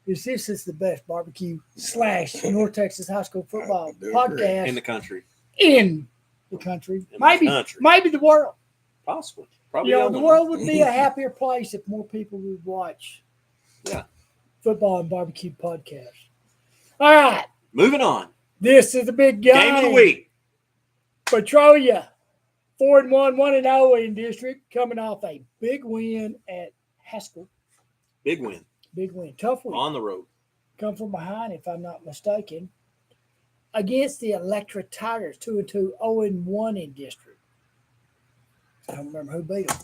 C: Because this is the best barbecue / North Texas high school football
D: I do agree.
C: podcast
A: In the country.
C: in the country.
A: In
C: Maybe
A: the country.
C: maybe the world.
A: Possibly. Probably.
C: You know,
A: on
C: the
A: them.
C: world would be a happier place if more people would watch.
A: Yeah.
C: Football and barbecue podcast. All right,
A: Moving on.
C: this is the big game.
A: Game of the week.
C: Petrolia, 4-1, 1-0 in district, coming off a big win at Haskell.
A: Big win.
C: Big win, tough win.
A: On the road.
C: Come from behind, if I'm not mistaken, against the Electra Tigers, 2-2, 0-1 in district. I don't remember who beat them.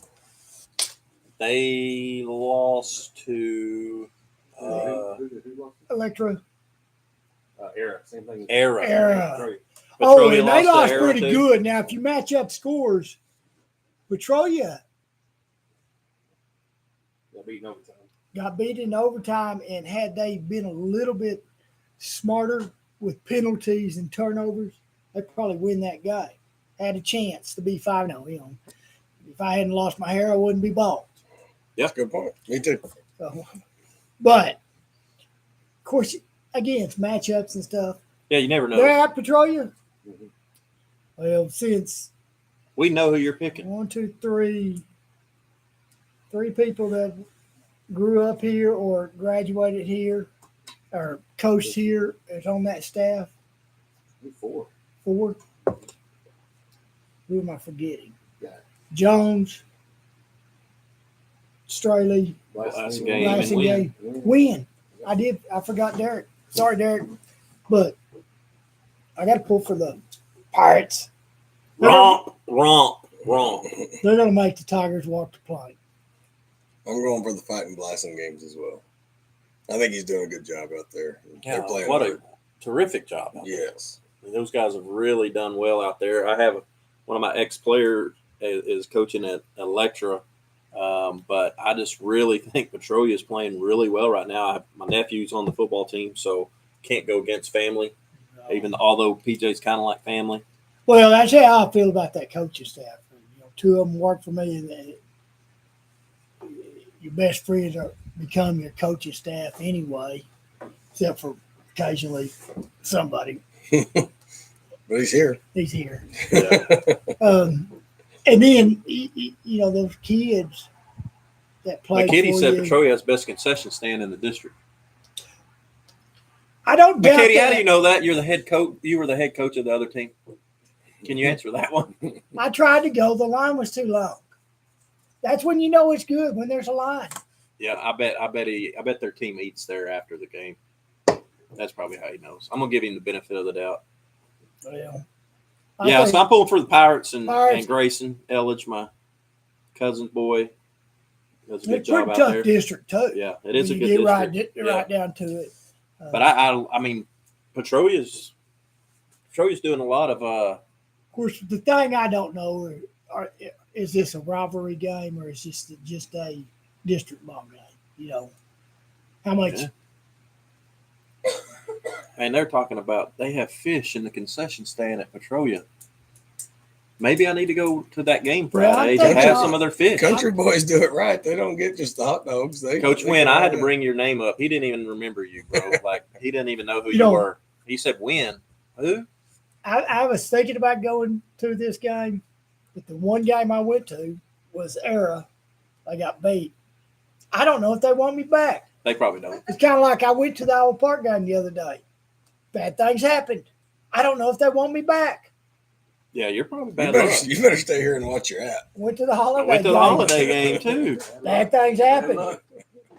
A: They lost to
B: Who lost?
C: Electra.
B: Era. Same thing.
A: Era.
C: Era.
B: Detroit.
C: Oh,
A: Petrolia
C: and they
A: to
C: lost
A: Era,
C: pretty
A: too.
C: good. Now, if you match up scores, Petrolia
B: Got beaten overtime.
C: got beat in overtime, and had they been a little bit smarter with penalties and turnovers, they'd probably win that game. Had a chance to be 5-0. You know, if I hadn't lost my hair, I wouldn't be bald.
D: That's a good point. Me too.
C: So, but of course, again, it's matchups and stuff.
A: Yeah, you never know.
C: They're at Petrolia.
B: Mhm.
C: Well, since
A: We know who you're picking.
C: 1, 2, 3, 3 people that grew up here or graduated here or coached here is on that staff.
B: 4.
C: 4. Who am I forgetting?
B: Yeah.
C: Jones, Straley,
A: Last
B: game.
A: game.
C: Last
A: and win.
C: game. Win. I forgot Derek. Sorry, Derek. But I got to pull for the Pirates.
A: Romp.
C: They're going to make the Tigers walk the plank.
D: I'm going for the Fighting Blasting games as well. I think he's doing a good job out there.
A: Yeah,
D: They're playing
A: what
D: hard.
A: a terrific job. out there.
D: Yes.
A: I mean, those guys have really done well out there. I have one of my ex-players is coaching at Electra, but I just really think Petrolia is playing really well right now. My nephew's on the football team, so can't go against family, even although PJ's kind of like family.
C: Well, that's how I feel about that coaching staff. You know, 2 of them work for me, and your best friends are become your coaching staff anyway, except for occasionally somebody.
D: But he's here.
C: He's here.
A: Yeah.
C: And then, you know, those kids that play
A: McKitty
C: for
A: said
C: you.
A: Petrolia has best concession stand in the district.
C: I don't doubt
A: McKitty, how
C: that.
A: do you know that? You're the head coach. You were the head coach of the other team. Can you answer that one?
C: I tried to go. The line was too long. That's when you know it's good, when there's a line.
A: Yeah, I bet their team eats there after the game. That's probably how he knows. I'm gonna give him the benefit of the doubt.
C: Well,
A: Yeah, so I'm pulling for the Pirates and
C: Pirates.
A: Grayson Elledge, my cousin's boy. Does a good
C: it's a pretty
A: job out
C: tough
A: there.
C: district, too.
A: Yeah, it is a
C: When
A: good
C: you
A: district.
C: get
A: Yeah.
C: right down to it.
A: But I mean, Petrolia's doing a lot of
C: Of course, the thing I don't know is this a rivalry game or is this just a district ball game? You know, how much?
A: Yeah. And they're talking about they have fish in the concession stand at Petrolia. Maybe I need to go to that game
C: Well,
A: Friday
C: I
A: to
C: think
A: have
C: y'all-
A: some of their fish.
D: Country boys do it right. They don't get just the hot dogs.
A: Coach
D: they
A: Wynn,
D: go
A: I had to
D: right
A: bring your name up. He didn't even remember you, bro. Like he didn't even know who
C: You
A: you
C: don't-
A: were. He said Wynn. Who?
C: I was thinking about going to this game, but the one game I went to was Era. I got beat. I don't know if they want me back.
A: They probably don't.
C: It's kind of like I went to the Old Park game the other day. Bad things happened. I don't know if they want me back.
A: Yeah, you're probably
D: You
A: bad
D: better,
A: luck.
D: you better stay here and watch your app.
C: Went to the
A: I
C: holiday
A: went to the
C: game.
A: holiday game too.
C: Bad things happened.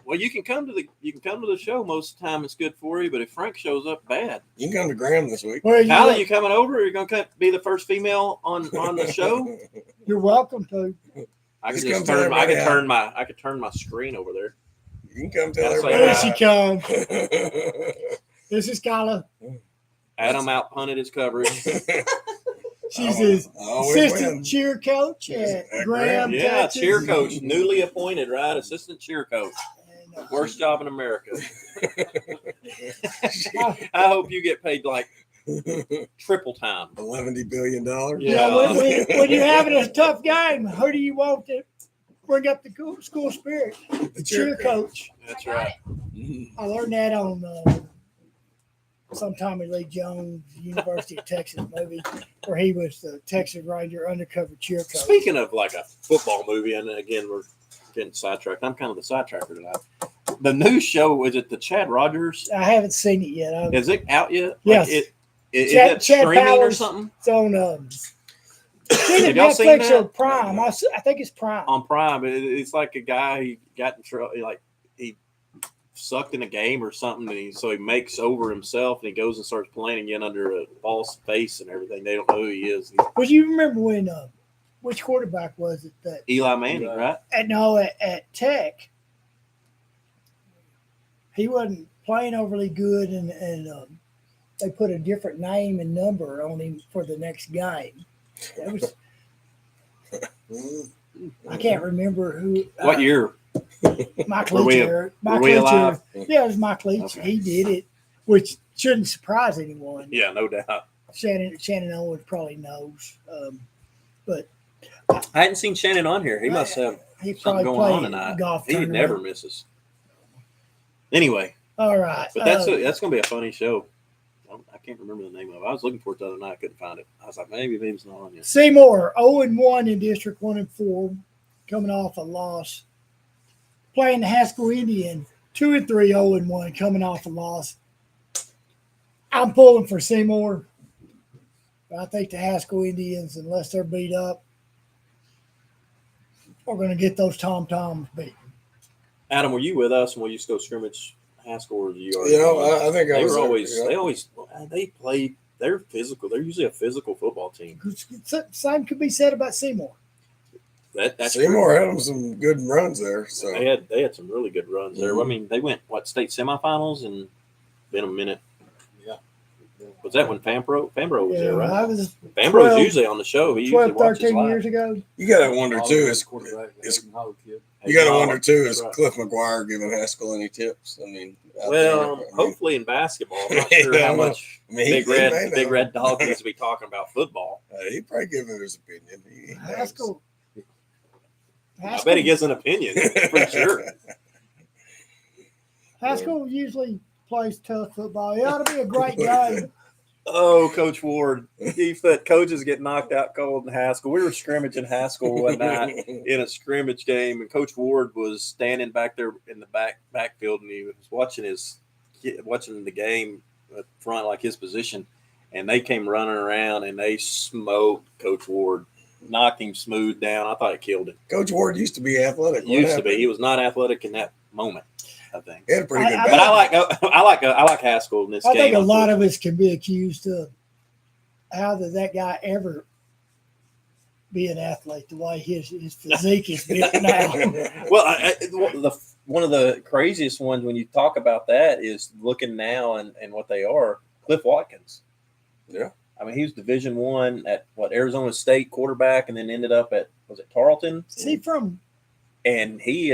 A: Well, you can come to the show most of the time. It's good for you. But if Frank shows up bad,
D: You can come to Graham this week.
C: Well,
A: Kylie, you coming over? Or are you gonna be the first female on the show?
C: you're welcome to.
A: I
D: Just
A: could
D: come
A: just
D: tell
A: turn. I could
D: everybody
A: turn I could turn my screen over there.
D: You can come tell
A: That's like
C: Here she
D: everybody.
C: comes. This is Kyla.
A: Adam out punted his coverage.
C: She's his
D: Always
C: assistant
D: win.
C: cheer coach at
D: At
C: Graham,
D: Graham.
A: Yeah,
C: Texas.
A: cheer coach, newly appointed, right? Assistant cheer coach.
C: And,
A: Worst job in America. I hope you get paid like triple time.
D: $11 billion.
C: yeah,
A: Yeah.
C: when you're having a tough game, who do you want to bring up the school spirit? The cheer coach.
A: That's right.
C: I learned that on some Tommy Lee Jones University of Texas movie where he was the Texas Ranger undercover cheer coach.
A: Speaking of like a football movie, and again, we're getting sidetracked. I'm kind of the sidetracker tonight. The new show, is it the Chad Rogers?
C: I haven't seen it yet.
A: Is it out yet?
C: Yes.
A: Is
C: Chad-
A: it
C: Chad
A: streaming or
C: Powers.
A: something?
C: It's on
A: Have y'all seen
C: Netflix
A: that?
C: or Prime. I think it's Prime.
A: On Prime, it's like a guy he got in trouble, like he sucked in a game or something, and so he makes over himself, and he goes and starts playing again under a false face and everything. They don't know who he is.
C: Well, you remember when which quarterback was it that
A: Eli Manning, right?
C: at Tech he wasn't playing overly good, and they put a different name and number on him for the next game. That was I can't remember who.
A: What year?
C: Mike
A: Were we-
C: Leach. Mike
A: were we
C: Leach.
A: alive?
C: Yeah, it was Mike Leach.
A: Okay.
C: He did it, which shouldn't surprise anyone.
A: Yeah, no doubt.
C: Shannon Owens probably knows, but
A: I hadn't seen Shannon on here. He must have
C: he
A: something
C: probably
A: going
C: played
A: on tonight.
C: golf.
A: He
C: tournament.
A: never misses. Anyway,
C: All right,
A: but that's going to be a funny show. I can't remember the name of it. I was looking for it the other night. I couldn't find it. I was like, maybe it's not on yet.
C: Seymour 0-1 in District 1 and 4, coming off a loss. Playing the Haskell Indian 2-3, 0-1, coming off a loss. I'm pulling for Seymour. I think the Haskell Indians, unless they're beat up, are going to get those Tom-Toms beat.
A: Adam, were you with us when we used to go scrimmage Haskell, or you already?
D: You know, I think I
A: they
D: was
A: were
D: there,
A: always.
D: yeah.
A: They played. They're physical. They're usually a physical football team.
C: Same could be said about Seymour.
A: That's
D: Seymour
A: true.
D: had some good runs there. So
A: They had some really good runs there. I mean, they went state semifinals and been a minute.
B: Yeah.
A: Was that when Fambro was there,
C: I
A: right?
C: was
A: Fambro's
C: 12
A: usually on the show. He usually
C: 12,
A: watches
C: 13
A: live.
C: years ago.
D: you got to wonder too. Is you got to wonder too? Is Cliff McGuire giving Haskell any tips? I mean, out
A: Well,
D: there, I mean,
A: hopefully in basketball. I'm not sure how much
D: I mean,
A: Big
D: he may
A: Red
D: know.
A: Dog needs to be talking about football.
D: He probably giving his opinion. He knows.
C: Haskell.
A: I bet he gives an opinion for sure.
C: Haskell usually plays tough football. It ought to be a great game.
A: Oh, Coach Ward, he said coaches get knocked out cold in Haskell. We were scrimmaging Haskell one night in a scrimmage game, and Coach Ward was standing back there in the backfield, and he was watching the game up front, like his position, and they came running around and they smoked Coach Ward, knocked him smooth down. I thought it killed him.
D: Coach Ward used to be athletic. What
A: Used to
D: happened?
A: be. He was not athletic in that moment, I think.
D: He had a pretty good.
C: I-
A: But
D: back.
A: I like Haskell in this
C: I
A: game.
C: think a lot of us can be accused of how did that guy ever be an athlete the way his physique is built now.
A: Well, one of the craziest ones when you talk about that is looking now and what they are. Cliff Watkins.
D: Yeah.
A: I mean, he was Division I at Arizona State quarterback, and then ended up at Tarleton.
C: Is he from?
A: And he's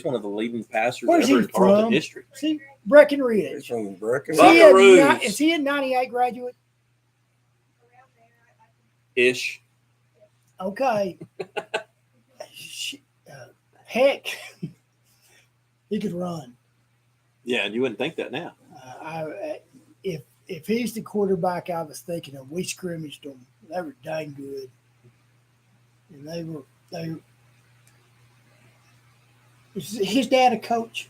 A: one of the leading passers
C: Where's
A: ever
C: he
A: in Tarleton
C: from?
A: history.
C: See,
D: He's
C: Breckenridge.
D: from Breckenridge.
A: Buckaroos.
C: Is he a 98 graduate?
A: Ish.
C: Okay. Heck, he could run.
A: Yeah, and you wouldn't think that now.
C: If he's the quarterback I was thinking of, we scrimmaged them. They were dang good, and they. Is his dad a coach?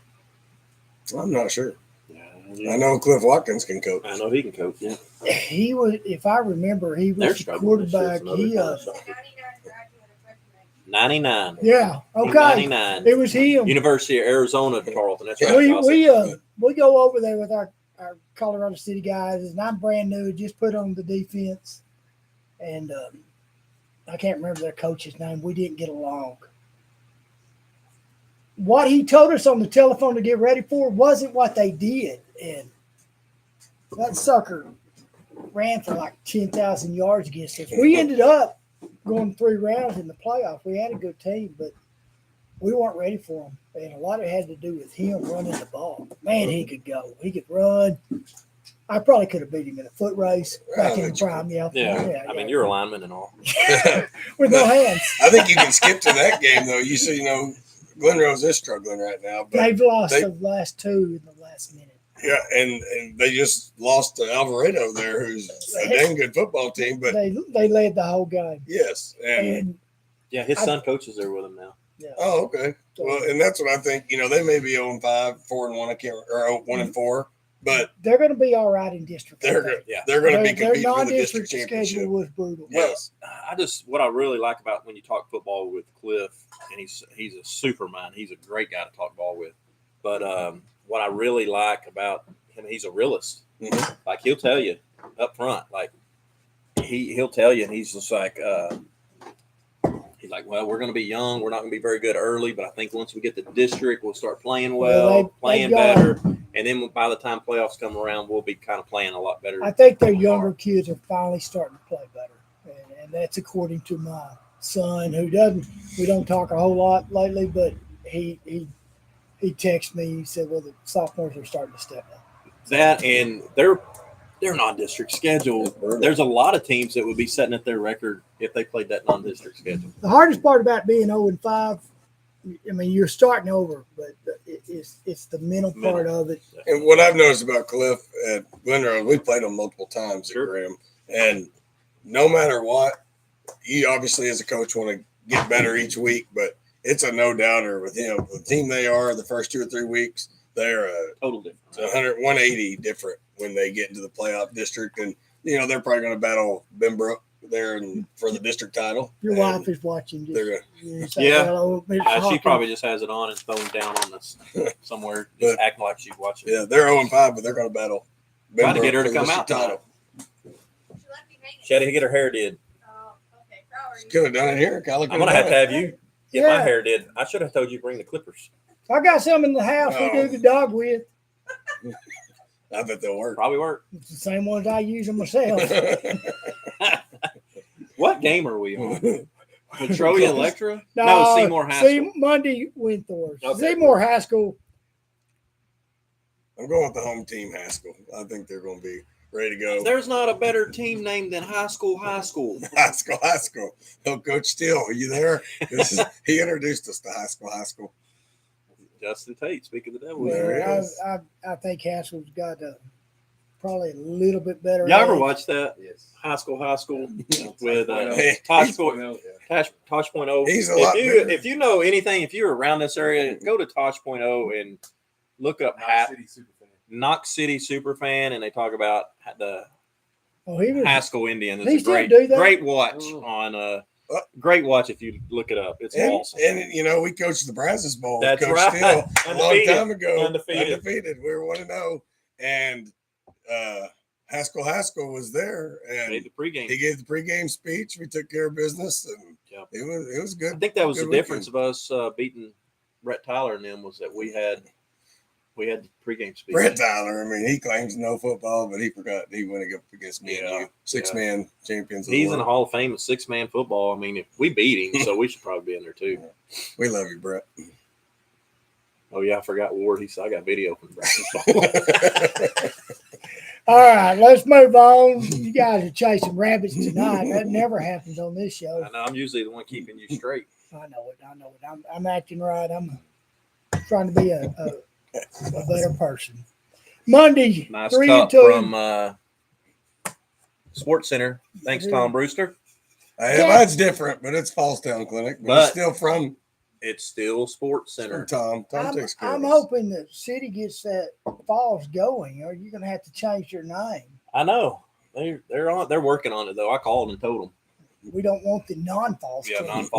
D: I'm not sure.
A: Yeah,
D: I know Cliff Hawkins can coach.
A: I know he can coach. Yeah,
C: He was, if I remember, he
A: they're
C: was the
A: struggling.
C: quarterback. He
A: 99.
C: yeah, okay.
A: 99.
C: It was him.
A: University of Arizona, Tarleton. That's right.
C: We go over there with our Colorado City guys, and I'm brand new, just put on the defense, and I can't remember their coach's name. We didn't get along. What he told us on the telephone to get ready for wasn't what they did, and that sucker ran for like 10,000 yards against us. We ended up going 3 rounds in the playoff. We had a good team, but we weren't ready for him. And a lot of it had to do with him running the ball. Man, he could go. He could run. I probably could have beat him in a foot race back in the prime.
A: Yeah. I mean, you're a lineman and all.
C: With no hands.
D: I think you can skip to that game, though. Glen Rose is struggling right now. But
C: they've lost the last 2 in the last minute.
D: Yeah, and they just lost to Alvarado there, who's a dang good football team. But
C: they led the whole game.
D: Yes, and
A: yeah, his son coaches there with him now.
C: Yeah.
D: Oh, okay. Well, and that's what I think. They may be 0-5, 4-1. I can't, or 1-4, but
C: they're going to be all right in district.
D: They're going to be competing for the district championship.
C: Schedule was brutal.
D: Yes,
A: what I really like about when you talk football with Cliff, and he's a superman. He's a great guy to talk ball with. But what I really like about him, he's a realist.
D: Mm-hmm.
A: Like he'll tell you up front, like he'll tell you, and he's just like he's like, well, we're going to be young. We're not going to be very good early, but I think once we get the district, we'll start playing playing better. And then by the time playoffs come around, we'll be kind of playing a lot better.
C: I think their younger kids are finally starting to play better, and that's according to my son, who doesn't. We don't talk a whole lot lately, but he texted me. He said, "Well, the sophomores are starting to step up."
A: That and their non-district schedule. There's a lot of teams that would be setting at their record if they played that non-district schedule.
C: The hardest part about being 0-5, I mean, you're starting over, but it's the mental part of it.
D: And what I've noticed about Cliff at Glen Rose, we played him multiple times at Graham, and no matter what, you obviously as a coach want to get better each week, but it's a no-doubter with him. The team they are the first 2 or 3 weeks, they're a
A: total difference.
D: 180 different when they get into the playoff district, and they're probably going to battle Benbrook there for the district title.
C: Your wife is watching.
A: She probably just has it on and phone down on this somewhere, just acting like she's watching.
D: Yeah, they're 0-5, but they're going to battle Benbrook.
A: Trying to get her to come out title. She had to get her hair did.
D: She could have done it here.
A: I'm going to have you get my hair did. I should have told you to bring the clippers.
C: I got some in the house we do the dog with.
D: I bet they'll work.
A: Probably work.
C: It's the same ones I use them myself.
A: What game are we on? Petrolia Electra? No, Seymour High School.
C: Monday Winthorst.
A: Okay.
C: Seymour High School.
D: I'm going with the home team, Haskell. I think they're going to be ready to go.
A: There's not a better team name than High School.
D: Haskell. Oh, Coach Steele, are you there? He introduced us to Haskell.
A: Justin Tate, speak of the devil.
C: Well, I think Haskell's got probably a little bit better.
A: Y'all ever watch that?
B: Yes.
A: High School with Tosh Point O.
D: He's a lot bigger.
A: If you know anything, if you're around this area, go to Tosh Point O and look up Knox City Superfan, and they talk about the Haskell Indian. It's a great watch on great watch if you look it up. It's awesome.
D: And we coached the Brazos Bowl.
A: That's
D: Coach
A: right.
D: Steele a long time ago.
A: Undefeated.
D: We were 1-0, and Haskell was there, and he gave the pregame speech. We took care of business, and it was good.
A: I think that was the difference of us beating Brett Tyler and them, was that we had We had the pregame speech.
D: Brett Tyler. I mean, he claims no football, but he forgot he went up against me and you, 6-man champions.
A: He's in the Hall of Fame of 6-man football. I mean, if we beat him, so we should probably be in there too.
D: We love you, Brett.
A: Oh yeah, I forgot Ward. He said I got video from Brett.
C: All right, let's move on. You guys are chasing rabbits tonight. That never happens on this show.
A: I know I'm usually the one keeping you straight.
C: I know it. I'm acting right. I'm trying to be a better person. Monday,
A: Nice
C: 3
A: cup
C: and 2.
A: from Sports Center. Thanks, Tom Brewster.
D: Mine's different, but it's Fallstown Clinic. But it's still from.
A: It's still Sports Center.
D: Tom takes care of
C: I'm
D: us.
C: hoping the city gets that Falls going, or you're going to have to change your name.
A: I know they're working on it though. I called and told them.
C: We don't want the non-Falls.
A: Yeah,
C: clinic.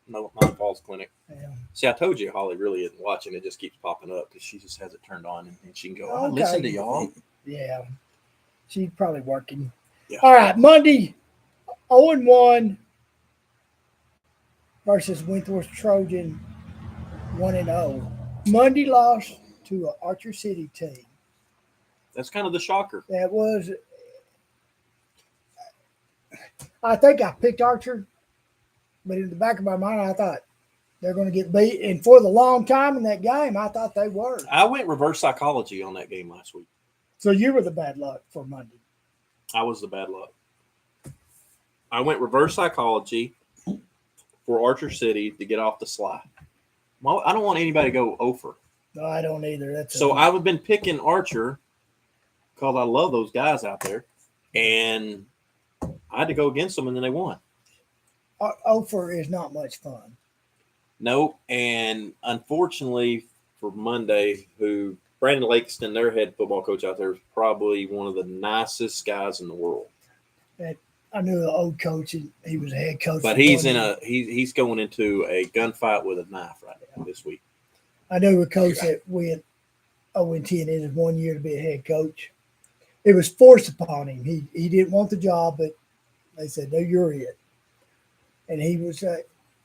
A: non-false clinic.
C: Yeah.
A: See, I told you Holly really isn't watching. It just keeps popping up because she just has it turned on and she can go,
C: Okay.
A: listen to y'all.
C: Yeah, she's probably working.
A: Yeah.
C: All right, Monday, 0-1 versus Wentworth Trojan, 1-0. Monday lost to an Archer City team.
A: That's kind of the shocker.
C: That was, I think I picked Archer, but in the back of my mind, I thought they're going to get beat. And for the long time in that game, I thought they were.
A: I went reverse psychology on that game last week.
C: So you were the bad luck for Monday.
A: I was the bad luck. I went reverse psychology for Archer City to get off the slide. Well, I don't want anybody to go over.
C: No, I don't either.
A: So I've been picking Archer because I love those guys out there. And I had to go against them, and then they won.
C: Ofer is not much fun.
A: No, and unfortunately for Monday, who Brandon Lakeston, their head football coach out there, is probably one of the nicest guys in the world.
C: I knew an old coach, and he was a head coach.
A: But he's going into a gunfight with a knife right now this week.
C: I knew a coach that went 0-10 in his 1 year to be a head coach. It was forced upon him. He didn't want the job, but they said, "No, you're it." And he was.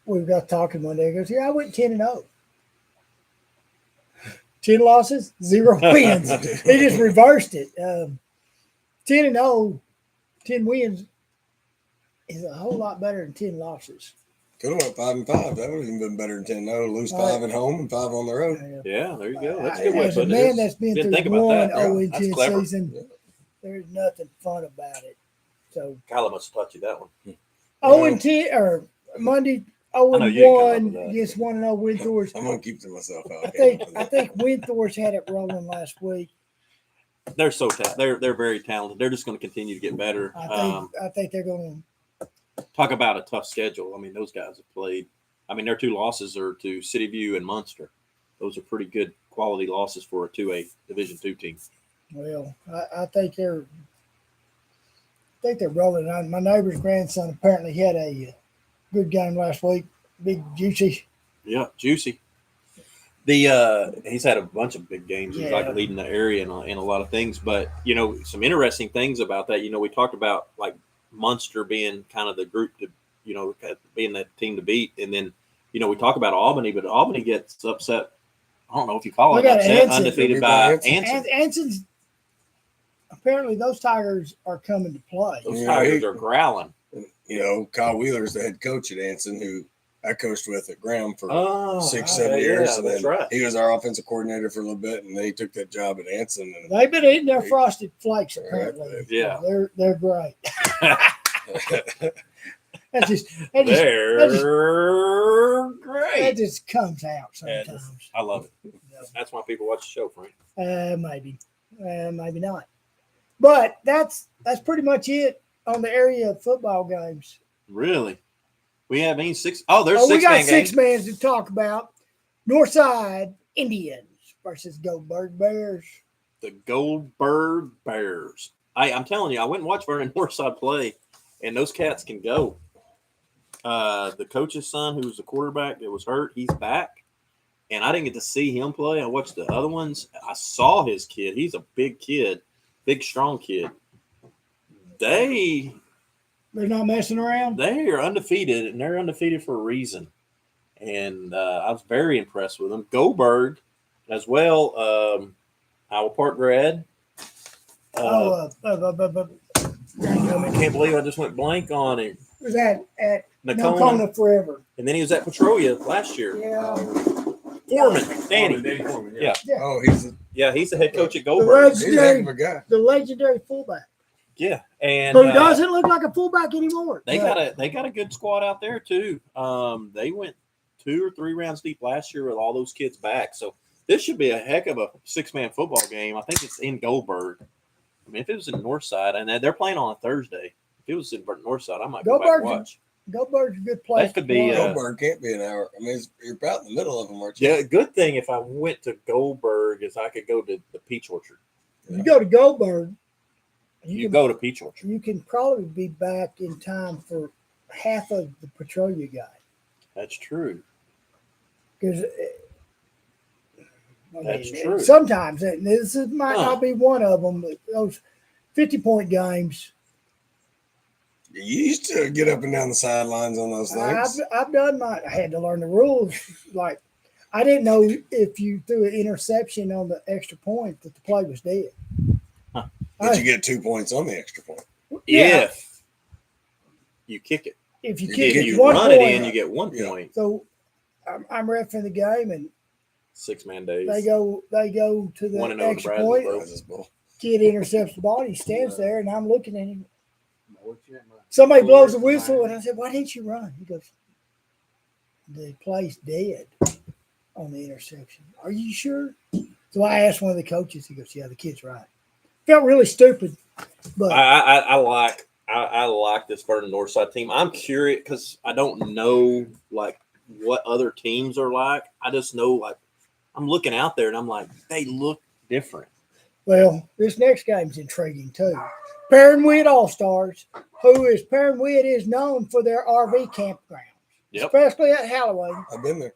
C: We got talking one day. He goes, "Yeah, I went 10-0. 10 losses, 0 wins." He just reversed it. 10-0, 10 wins is a whole lot better than 10 losses.
D: Could have went 5-5. That would have even been better than 10-0. Lose 5 at home and 5 on the road.
A: Yeah, there you go. That's a good way
C: As
A: of
C: a
A: putting it.
C: man that's been
A: Didn't think
C: through
A: about
C: one
A: that.
C: 0-10
A: That's clever.
C: season, there's nothing fun about it. So
A: Kyla must have taught you that one.
C: 0-10 or Monday
A: know you didn't come up
C: 0-1
A: with that.
C: against 1-0 Windthorst.
D: I'm gonna keep to myself out.
C: I think Windthorst had it rolling last week.
A: They're so they're very talented. They're just going to continue to get better.
C: I think they're going
A: Talk about a tough schedule. I mean, those guys have played. I mean, their 2 losses are to City View and Munster. Those are pretty good quality losses for a 2A Division II team.
C: to. Well, I think they're rolling on. My neighbor's grandson apparently had a good game last week. Big juicy.
A: Yeah, juicy. He's had a bunch of big games. He's like
C: Yeah.
A: leading the area in a lot of things. But some interesting things about that. We talked about like Munster being kind of the group to, being that team to beat, and then we talk about Albany, but Albany gets upset. I don't know if you call it
C: We got
A: upset,
C: Anson.
A: undefeated by
D: Anson.
A: Anson.
C: Anson's apparently those Tigers are coming to play.
A: Those
D: Yeah,
A: Tigers are growling.
D: Kyle Wheeler's the head coach at Anson, who I coached with at Graham for
A: Oh,
D: 6-7
A: okay,
D: years.
A: yeah,
D: And
A: that's
D: then
A: right.
D: he was our offensive coordinator for a little bit, and then he took that job at Anson. And
C: They've been eating their frosted flakes apparently.
A: Yeah.
C: They're great. That just
A: They're
C: that
A: great.
C: just comes out
A: Yeah,
C: sometimes.
A: I love it. That's why people watch the show, Frank.
C: Maybe not. But that's pretty much it on the area of football games.
A: Really? We have any 6? Oh, there's
C: We got
A: 6-man games.
C: 6 mans to talk about. Northside Indians versus Goldberg Bears.
A: The Goldberg Bears. I'm telling you, I went and watched Vernon Northside play, and those cats can go. The coach's son, who was the quarterback that was hurt, he's back. And I didn't get to see him play. I watched the other ones. I saw his kid. He's a big kid, big, strong kid. They're
C: not messing around.
A: They are undefeated, and they're undefeated for a reason. And I was very impressed with them. Goldberg as well. Iowa Park grad.
C: I
A: Can't believe I just went blank on him.
C: was at
A: Nakona.
C: Nakona forever.
A: And then he was at Petrolia last year.
C: Yeah.
A: Foreman, Danny.
B: Danny Foreman,
A: Yeah.
D: Oh, he's
A: He's the head coach at
C: The
A: Goldberg.
D: a heck of a guy.
C: The legendary fullback.
A: Yeah, and
C: Who doesn't look like a fullback anymore.
A: they got a good squad out there too. They went 2 or 3 rounds deep last year with all those kids back. So this should be a heck of a 6-man football game. I think it's in Goldberg. I mean, if it was in Northside, and they're playing on a Thursday, if it was in Northside, I might go back and watch.
C: Goldberg's a good place.
A: That could be.
D: Goldberg can't be an hour. I mean, you're about in the middle of them, aren't you?
A: Yeah, good thing if I went to Goldberg is I could go to the Peach Orchard.
C: You go to Goldberg,
A: You go to Peach Orchard.
C: you can probably be back in time for half of the Petrolia guy.
A: That's true.
C: Because
A: That's true.
C: Sometimes and this might
A: Huh.
C: not be one of them, but those 50-point games.
D: You used to get up and down the sidelines on those things.
C: I've done my. I had to learn the rules. Like I didn't know if you threw an interception on the extra point that the play was dead.
A: Huh.
D: But you get 2 points on the extra point.
C: Yeah.
A: If you kick it.
C: If you
A: If
C: kick
A: you
C: it one
A: run
C: point,
A: it in, you get 1
D: Yeah.
A: point.
C: So I'm refereeing the game, and
A: 6-man days.
C: they go to the
A: 1-0
C: extra
A: Nebraska,
C: point.
A: bro.
D: That's bull.
C: Kid intercepts the ball. He stands there, and I'm looking at him.
B: What you at, man?
C: Somebody blows the whistle, and I said, "Why didn't you run?" He goes, "The play's dead on the interception." Are you sure? So I asked one of the coaches. He goes, "Yeah, the kid's right." Felt really stupid, but
A: I like this Vernon Northside team. I'm curious because I don't know like what other teams are like. I just know like I'm looking out there and I'm like they look different.
C: well, this next game's intriguing too. Perrin-Witt All-Stars, who is Perrin-Witt is known for their RV campgrounds,
A: Yep.
C: especially at Halloween.
D: I've been there.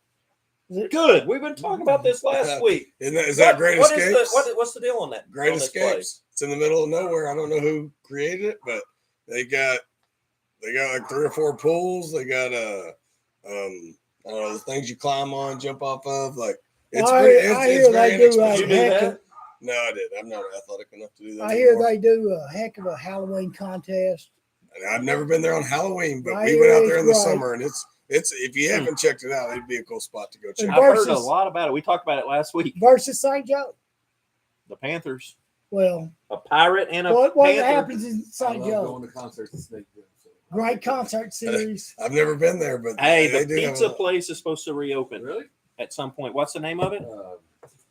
A: Good. We've been talking about this last week.
D: Is that Great
A: What
D: Escapes?
A: what's the deal on that?
D: Great
A: on this place?
D: Escapes. It's in the middle of nowhere. I don't know who created it, but they got like 3 or 4 pools. They got I don't know, the things you climb on, jump off of. Like it's
C: I hear they do
A: Did you do that?
D: No, I did. I'm not athletic enough to do that.
C: I hear
D: anymore.
C: they do a heck of a Halloween contest.
D: And I've never been there on Halloween, but
C: I
D: we
C: hear
D: went out
C: it's
D: there in the
C: right.
D: summer, and it's if you haven't checked it out, it'd be a cool spot to go check.
C: And
A: I've heard a
C: versus-
A: lot about it. We talked about it last week.
C: Versus St. Joe.
A: The Panthers,
C: Well,
A: a pirate and a
C: what
A: panther.
C: happens in
B: I
C: St.
B: love
C: Joe?
B: going to concerts and Snake Jam, so.
C: Great concert series.
D: I've never been there, but
A: Hey,
D: they
A: the
D: do have
A: pizza
D: a-
A: place is supposed to reopen
B: Really?
A: at some point. What's the name of it?
B: Uh,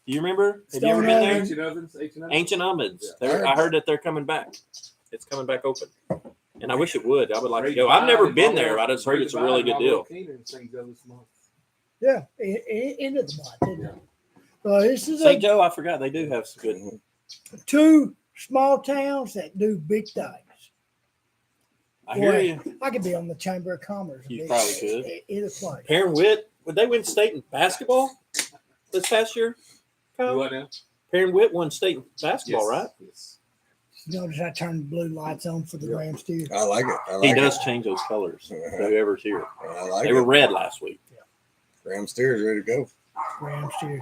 A: Do you remember? Have you
C: Stone
A: ever been there?
B: Ancient Ovens? Ancient Ovens?
A: Ancient Ovens.
B: Yeah.
A: I heard that they're coming back. It's coming back open. And I wish it would. I would like to
B: Great
A: go. I've
B: vibe
A: never
B: and
A: been
B: Bob
A: there. I
B: Evans-
A: just heard
B: great
A: it's a
B: vibe
A: really
B: and
A: good
B: Bob
A: deal.
B: Keener in St. Joe this month.
C: Yeah, end of the month. Isn't it? This is
A: St. Joe, I forgot they do have some good.
C: 2 small towns that do big things.
A: I hear
C: Boy,
A: you.
C: I could be on the Chamber of Commerce.
A: You probably could.
C: Either place.
A: Perrin-Witt, would they win state in basketball this past year?
B: Do
A: Kyle?
B: what now?
A: Perrin-Witt won state in basketball, right?
B: Yes.
C: Notice I turned the blue lights on for the
B: Yeah.
C: Rams too.
D: I like it. I like
A: He
D: it.
A: does change those colors. Whoever's here.
D: I like
A: They
D: it.
A: were red last week.
D: Ram Steer's ready to go.
C: Rams too.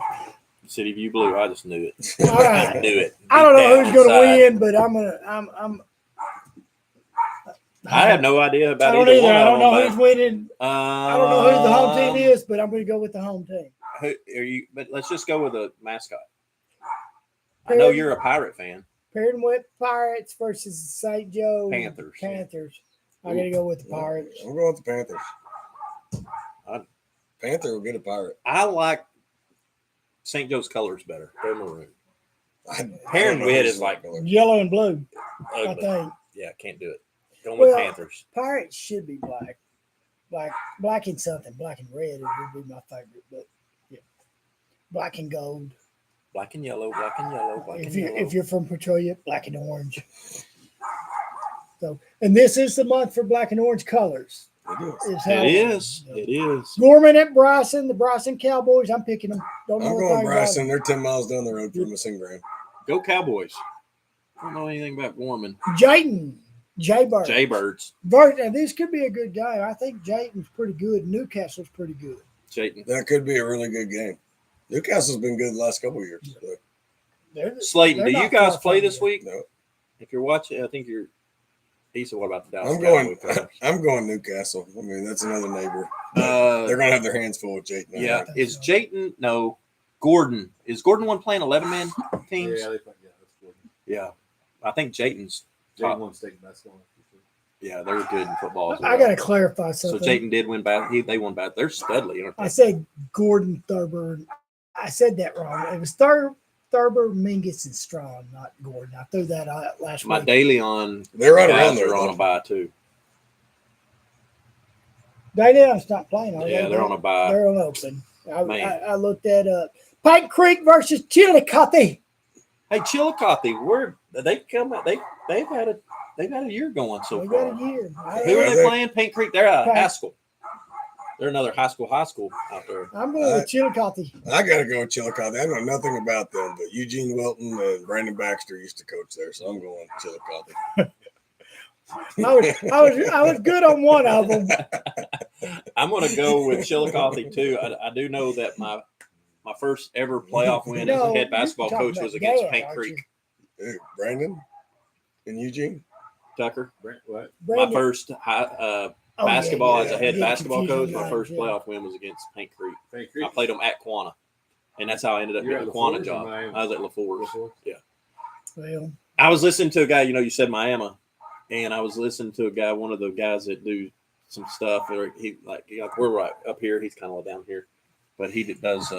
A: City View Blue. I just knew it.
C: All right.
A: I knew it.
C: I don't know
A: Deep
C: who's
A: down
C: going to
A: inside.
C: win, but I'm.
A: I have no idea
C: I
A: about
C: don't
A: either
C: either.
A: one
C: I
A: of
C: don't know
A: them.
C: who's winning.
A: But,
C: I don't know who the home team is, but I'm going to go with the home team.
A: Who are you? But let's just go with a mascot. I know you're a Pirate fan.
C: Perrin-Witt Pirates versus St. Joe
A: Panthers.
C: Panthers. I got to go with the Pirates.
D: I'm going with the Panthers.
A: I-
D: Panther will get a pirate.
A: I like St. Joe's colors better. They're maroon.
D: Perrin-Witt
A: is like-
C: Yellow and blue, I
A: Ugly.
C: think.
A: Yeah, can't do it. Going with
C: Well,
A: Panthers.
C: Pirates should be black. Black and something. Black and red would be my favorite, but yeah. Black and gold.
A: Black and yellow, black and yellow, black
C: If
A: and
C: you
A: yellow.
C: if you're from Petrolia, black and orange. So, and this is the month for black and orange colors. Is how-
A: It is. It is.
C: Gorman at Bryson, the Bryson Cowboys. I'm picking them. Don't know
D: I'm
C: a
D: going
C: thing about
D: Bryson.
C: them.
D: They're 10 miles down the road from Missing Brand.
A: Go Cowboys. I don't know anything about Gorman.
C: Jayton, Jaybird.
A: Jaybirds.
C: Now, this could be a good game. I think Jayton's pretty good. Newcastle's pretty good.
A: Jayton.
D: That could be a really good game. Newcastle's been good the last couple of years. So.
A: Slayton,
C: They're
A: do you
C: not
A: guys
C: far
A: play
C: from
A: this
C: you.
A: week?
D: No,
A: If you're watching, I think you're. He said, "What about the Dallas
D: I'm going.
A: Cowboys players?"
D: I'm going Newcastle. I mean, that's another neighbor.
A: Uh,
D: They're gonna have their hands full with Jayton. I
A: Yeah,
D: think.
A: is Jayton? No, Gordon. Is Gordon one playing 11-man teams?
B: Yeah, they play. Yeah, that's good.
A: Yeah, I think Jayton's.
B: Jayden
A: top.
B: won state basketball.
A: Yeah, they're good in football as well.
C: I got to clarify
A: So
C: something.
A: Jayton did win they won bad. They're studly, aren't they?
C: I said Gordon Thurber. I said that wrong. It was Thurber, Mingus, and Strong, not Gordon. I threw that out last
A: My
C: week.
A: daily on
D: They're right
A: guys
D: around there.
A: are on a
D: though.
A: bye too.
C: Dayton's not playing. Are
A: Yeah,
C: they?
A: they're on a bye.
C: They're on open.
A: Man.
C: I looked that up. Pike Creek versus Chillicothe.
A: Hey, Chillicothe, where they come out? They've had a year going so
C: We
A: far.
C: got a year.
A: Who are
D: Are
A: they
D: they?
A: playing? Paint Creek. They're out of
C: Paint.
A: Haskell. They're another high school out there.
C: I'm going with Chillicothe.
D: I got to go with Chillicothe. I know nothing about them, but Eugene Wilton and Brandon Baxter used to coach there, so I'm going Chillicothe.
C: I was good on one of them.
A: I'm going to go with Chillicothe too. I do know that my first ever playoff win as a
C: No,
A: head basketball
C: you're talking
A: coach was
C: about
A: against
C: Dad,
A: Paint
C: aren't
A: Creek.
D: Brandon and Eugene.
A: Tucker.
B: What?
A: My
C: Brandon-
A: first
C: Oh, yeah,
A: basketball
C: yeah,
A: as a
C: yeah.
A: head
C: Getting
A: basketball
C: confused
A: coach,
C: on
A: my
C: that,
A: first
C: yeah.
A: playoff win was against Paint Creek.
B: Paint Creek.
A: I played them at Quanah, and that's how I ended up
B: You're
A: getting the
B: at
A: Quanah
B: LaFour's or
A: job.
B: Miami?
A: I was at LaFour's.
C: Well,
A: I was listening to a guy, you said Miami, and I was listening to a guy, one of the guys that do some stuff. Or we're right up here. He's kind of down here, but he does.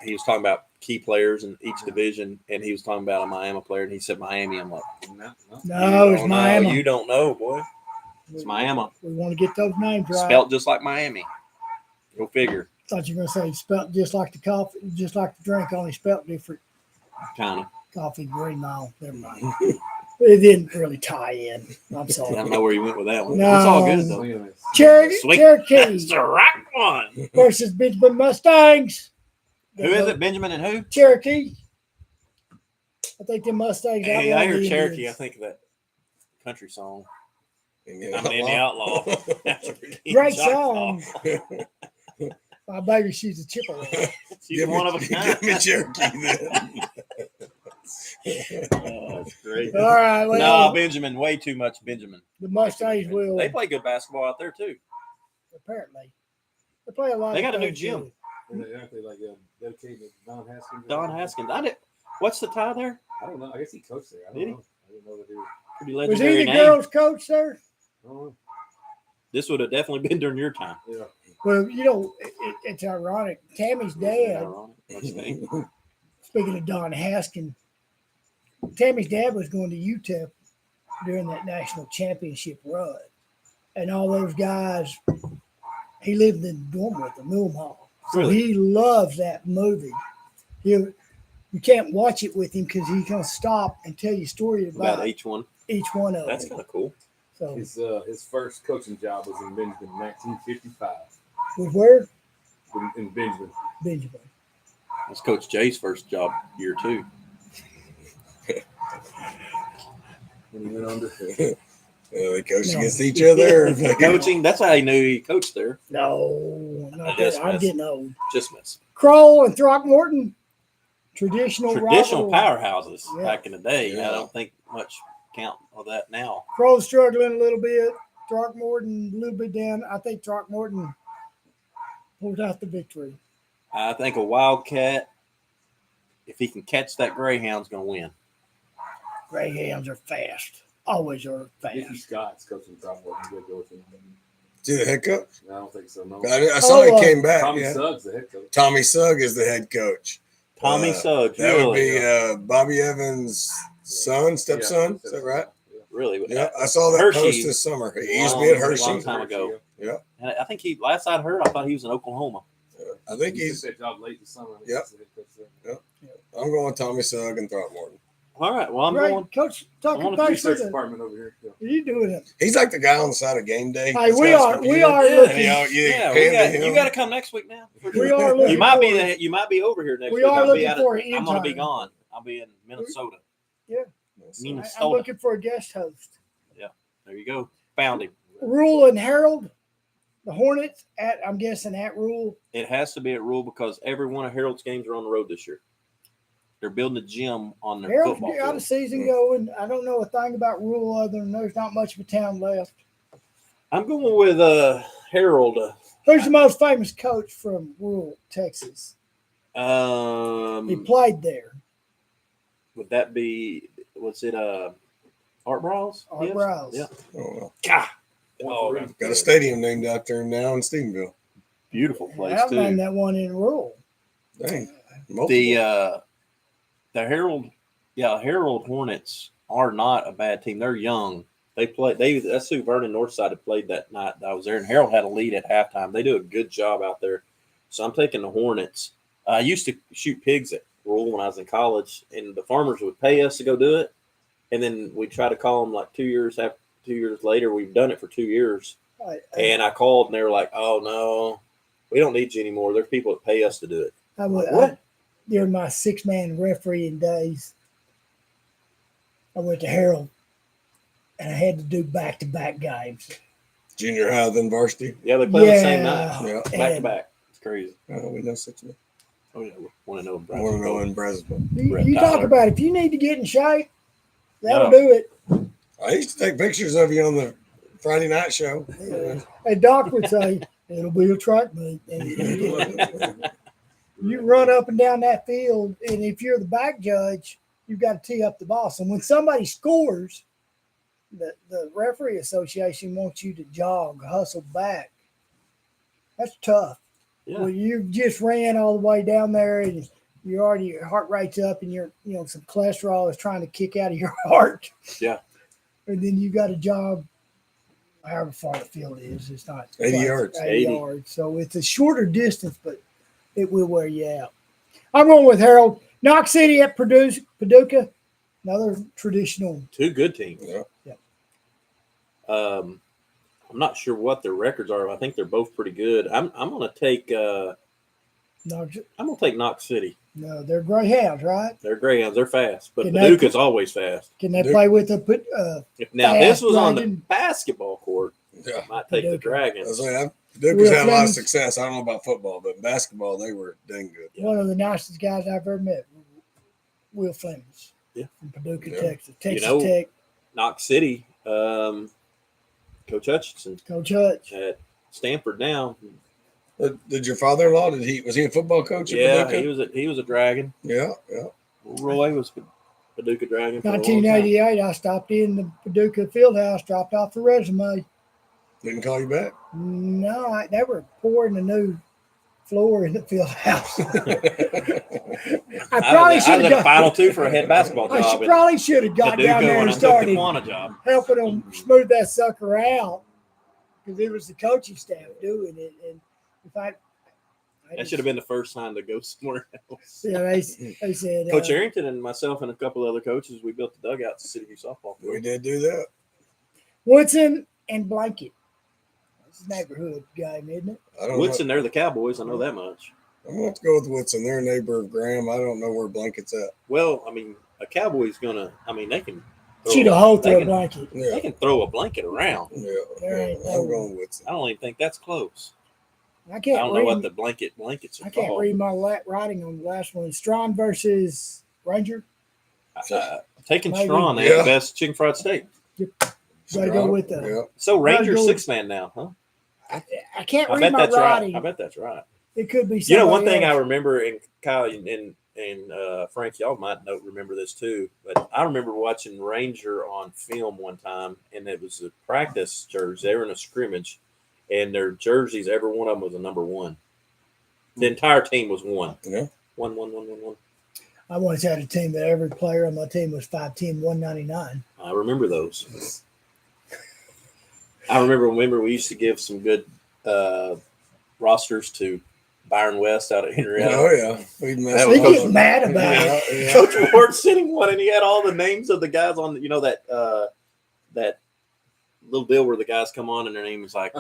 A: He was talking about key players in each division, and he was talking about a Miami player, and he said Miami. I'm like,
B: No.
C: no, it's
A: don't know.
C: Miami.
A: You don't know, boy. It's Miami.
C: We want to get those names right.
A: Spelt just like Miami. Go figure.
C: Thought you were going to say spelt just like the coffee, just like the drink, only spelt different.
A: Kind of.
C: Coffee, Green Mile. Never mind. It didn't really tie in. I'm
A: I
C: sorry.
A: don't know where you went with that one.
C: No.
A: It's all good though. Sweet.
C: Cherokee
A: That's the right one.
C: versus Benjamin Mustangs.
A: Who is it? Benjamin and who?
C: Cherokee. I think the Mustangs.
A: Hey,
C: outrun
A: I hear
C: the
A: Cherokee. I
C: Indians.
A: think of that country song.
D: And, you
A: I'm in the outlaw. That's a pretty
C: Great
A: jock
C: song. My baby, she's a Chippewa.
A: She's
D: give
A: one of a
D: me,
A: kind.
D: give me Cherokee then.
A: Oh, that's great.
C: All right. Well,
A: No, Benjamin. Way too much Benjamin.
C: the Mustangs will
A: They play good basketball out there too.
C: apparently. They play a lot.
A: They
C: of
A: got a new
C: things,
A: gym.
C: too.
B: Aren't they like dedicated to Don Haskins?
A: Don Haskins. What's the tie there?
B: I don't know. I guess he coached there. I
A: Did
B: don't
A: he?
B: know. I didn't know that he was.
A: Pretty
C: Was
A: legendary
C: he the
A: name.
C: girls' coach there?
B: I don't know.
A: This would have definitely been during your time.
B: Yeah.
C: Well, it's ironic. Tammy's dad,
A: Don't you think?
C: speaking of Don Haskin, Tammy's dad was going to UTEP during that national championship run. And all those guys, he lived in the dorm with them, Millenhall. So
A: Really?
C: he loves that movie. You can't watch it with him because he's going to stop and tell you stories
A: About each one.
C: each one of
A: That's
C: them.
A: kind of cool.
C: So,
B: His first coaching job was in Benjamin in 1955.
C: with where?
B: In Benjamin.
C: Benjamin.
A: That's Coach Jay's first job year too.
B: When he went under.
D: They coach
C: No.
D: against each other.
A: Coaching. That's how he knew he coached there.
C: No, not
A: just
C: that. I'm
A: messing.
C: getting old.
A: Just miss.
C: Kroll and Throckmorton, traditional rivalry.
A: Powerhouses
C: Yeah.
A: back in the day.
D: Yeah.
A: I don't think much count of that now.
C: Kroll's struggling a little bit. Throckmorton a little bit down. I think Throckmorton pulled out the victory.
A: I think a Wildcat, if he can catch that Greyhound's going to win.
C: Greyhounds are fast. Always are
B: Dickie
C: fast.
B: Scott's coaching Throckmorton. I'm gonna go with him.
D: See the head coach?
B: I don't think so. No.
D: I saw he came back.
B: Tommy
D: yeah.
B: Suggs, the head coach.
D: Tommy Sugg is the head coach.
A: Tommy Suggs,
D: That would
A: really?
D: be Bobby Evans' son, stepson. Is that right?
A: Really?
D: Yeah, I saw that
A: Hershey.
D: post this summer. He used to be at
A: Long
D: Hershey.
A: time ago.
D: Yeah.
A: And I think last I'd heard, I thought he was in Oklahoma.
D: I think
B: He
D: he's.
B: took that job late this summer.
D: Yep.
B: He's the head coach there.
D: I'm going with Tommy Sugg and Throckmorton.
A: All right. Well, I'm
C: Great.
A: going.
C: Coach,
A: I
C: talking
A: want
C: about
B: Research
C: the,
B: department over here. Yeah.
C: you doing it.
D: He's like the guy on the side of game day.
C: Hey,
D: He's
C: we
D: got his
C: are
D: computer.
C: looking.
A: Yeah, you got to come next week now.
C: We are looking.
A: You might be
C: forward-
A: you might be over here next
C: We
A: week.
C: are
A: I'll be
C: looking
A: out
C: for
A: of,
C: an
A: I'm going to be
C: intern.
A: gone. I'll be in Minnesota.
C: I'm
A: Minnesota.
C: looking for a guest host.
A: There you go. Found him.
C: Rule and Harold The Hornets I'm guessing at Rule.
A: It has to be at Rule because every one of Harold's games are on the road this year. They're building a gym on their
C: Harold's
A: football
C: got a
A: field.
C: season going. I don't know a thing about Rule other than there's not much of a town left.
A: I'm going with Harold.
C: Who's the most famous coach from Rural, Texas? He
A: Would
C: played there.
A: that be? Was it Art Briles?
C: Art Briles.
A: Yeah.
D: Oh, well.
A: God.
B: Oh,
A: Oh,
D: Got a stadium named out there now in Stephenville.
A: beautiful place
C: I've named
A: too.
C: that one in Rural.
D: Dang. Multiple.
A: The Harold Hornets are not a bad team. They're young. That's who Vernon Northside had played that night that I was there, and Harold had a lead at halftime. They do a good job out there. So I'm taking the Hornets. I used to shoot pigs at Rural when I was in college, and the farmers would pay us to go do it. And then we'd try to call them like 2 years later. We've done it for 2 years. And I called, and they were like, "Oh, no, we don't need you anymore. There's people that pay us to do it." What?
C: During my 6-man refereeing days, I went to Harold, and I had to do back-to-back games.
D: Junior high, then varsity.
A: Yeah, they play the same night.
D: Yeah.
A: Back to back. It's crazy.
D: Oh, we know 6 men.
A: Oh, yeah. Want to know
D: I want to know in Brazelton.
C: You talk about if you need to get in shape, that'll
A: No.
C: do it.
D: I used to take pictures of you on the Friday night show.
C: A doc would say, it'll be a track meet. And you run up and down that field, and if you're the back judge, you've got to tee up the ball. So when somebody scores, the referee association wants you to jog, hustle back. That's tough.
A: Yeah.
C: Well, you just ran all the way down there, and your heart rate's up, and some cholesterol is trying to kick out of your heart.
A: Yeah.
C: And then you got to jog however far the field is. It's not
D: 80 yards.
C: 80 yards. So it's a shorter distance, but it will wear you out. I'm going with Harold. Knox City at Paducah. Another traditional.
A: Two good teams.
D: Yeah.
A: I'm not sure what their records are. I think they're both pretty good. I'm going to take Knox City.
C: No, they're Greyhounds, right?
A: They're Greyhounds. They're fast, but
C: Can
A: Paducah's always fast.
C: Can they play with the
A: Now,
C: fast
A: this was on the
C: Dragon?
A: basketball court.
D: Yeah.
A: I might take the
C: Paducah.
A: Dragons.
D: Paducah's had a lot of success. I don't know about football, but basketball, they were dang good.
A: Yeah.
C: one of the nicest guys I've ever met? Will Flemings.
A: Yeah.
C: From Paducah,
D: Yeah.
C: Texas. Texas
A: know,
C: Tech.
A: Knox City, Coach Hutchinson
C: Coach Hutch.
A: at Stanford now.
D: Did your father-in-law, was he a football coach at
A: Yeah,
D: Paducah?
A: he was a Dragon.
D: Yeah.
A: Roy was Paducah Dragon for a long time.
C: 1988, I stopped in the Paducah Fieldhouse, dropped off the resume.
D: Didn't call you back?
C: No, they were pouring a new floor in the Fieldhouse. I probably
A: I
C: should
A: was
C: have
A: at Final Two for a head basketball job.
C: probably should have got
A: Paducah
C: down there
A: when
C: and
A: I took the
C: started
A: Quanta job.
C: helping them smooth that sucker out because it was the coaching staff doing it. And if I
A: That should have been the first time to go somewhere else.
C: Yeah, they said
A: Coach Arrington and myself and a couple of other coaches, we built the dugout at the City View softball field.
D: We did do that.
C: Woodson and Blanket. It's a neighborhood game, isn't it?
D: I don't
A: Woodson, they're the Cowboys. I know that much.
D: I'm going to have to go with Woodson. They're a neighbor of Graham. I don't know where Blanket's at.
A: Well, I mean, a Cowboy's gonna. I mean, they can
C: Shoot a hole
A: they
C: through a
A: can-
C: blanket.
A: They
D: Yeah.
A: can throw a blanket around.
C: There ain't
D: I'm
C: no-
D: going Woodson.
A: I don't even think that's close.
C: I
A: I
C: can't
A: don't know what
C: read.
A: the blankets are
C: I can't
A: called.
C: read my writing on the last one. Strawn versus Ranger.
A: Taking
C: Maybe.
A: Strawn, they
D: Yeah.
A: have the best chicken fried steak.
C: Gotta go with the.
D: Yeah.
A: So Ranger's
C: go-
A: 6-man now, huh?
C: I can't
A: I
C: read
A: bet
C: my
A: that's
C: writing.
A: right. I bet that's right.
C: It could be.
A: You know, one
C: somebody
A: thing I
C: else.
A: remember, and Kyle and Frank, y'all might remember this too, but I remember watching Ranger on film one time, and it was a practice jersey. They were in a scrimmage, and their jerseys, every one of them was a number 1. The entire team was 1.
D: Yeah.
A: 1.
C: I once had a team that every player on my team was 5'10", 199.
A: I remember those. I remember we used to give some good rosters to Byron West out of Henrietta.
D: Oh, yeah. We'd mess
A: That
C: They
A: was
C: get
A: Coach-
C: mad about it.
D: Yeah.
A: Coach Ward sitting one, and he had all the names of the guys on. You know that little deal where the guys come on and their name is like,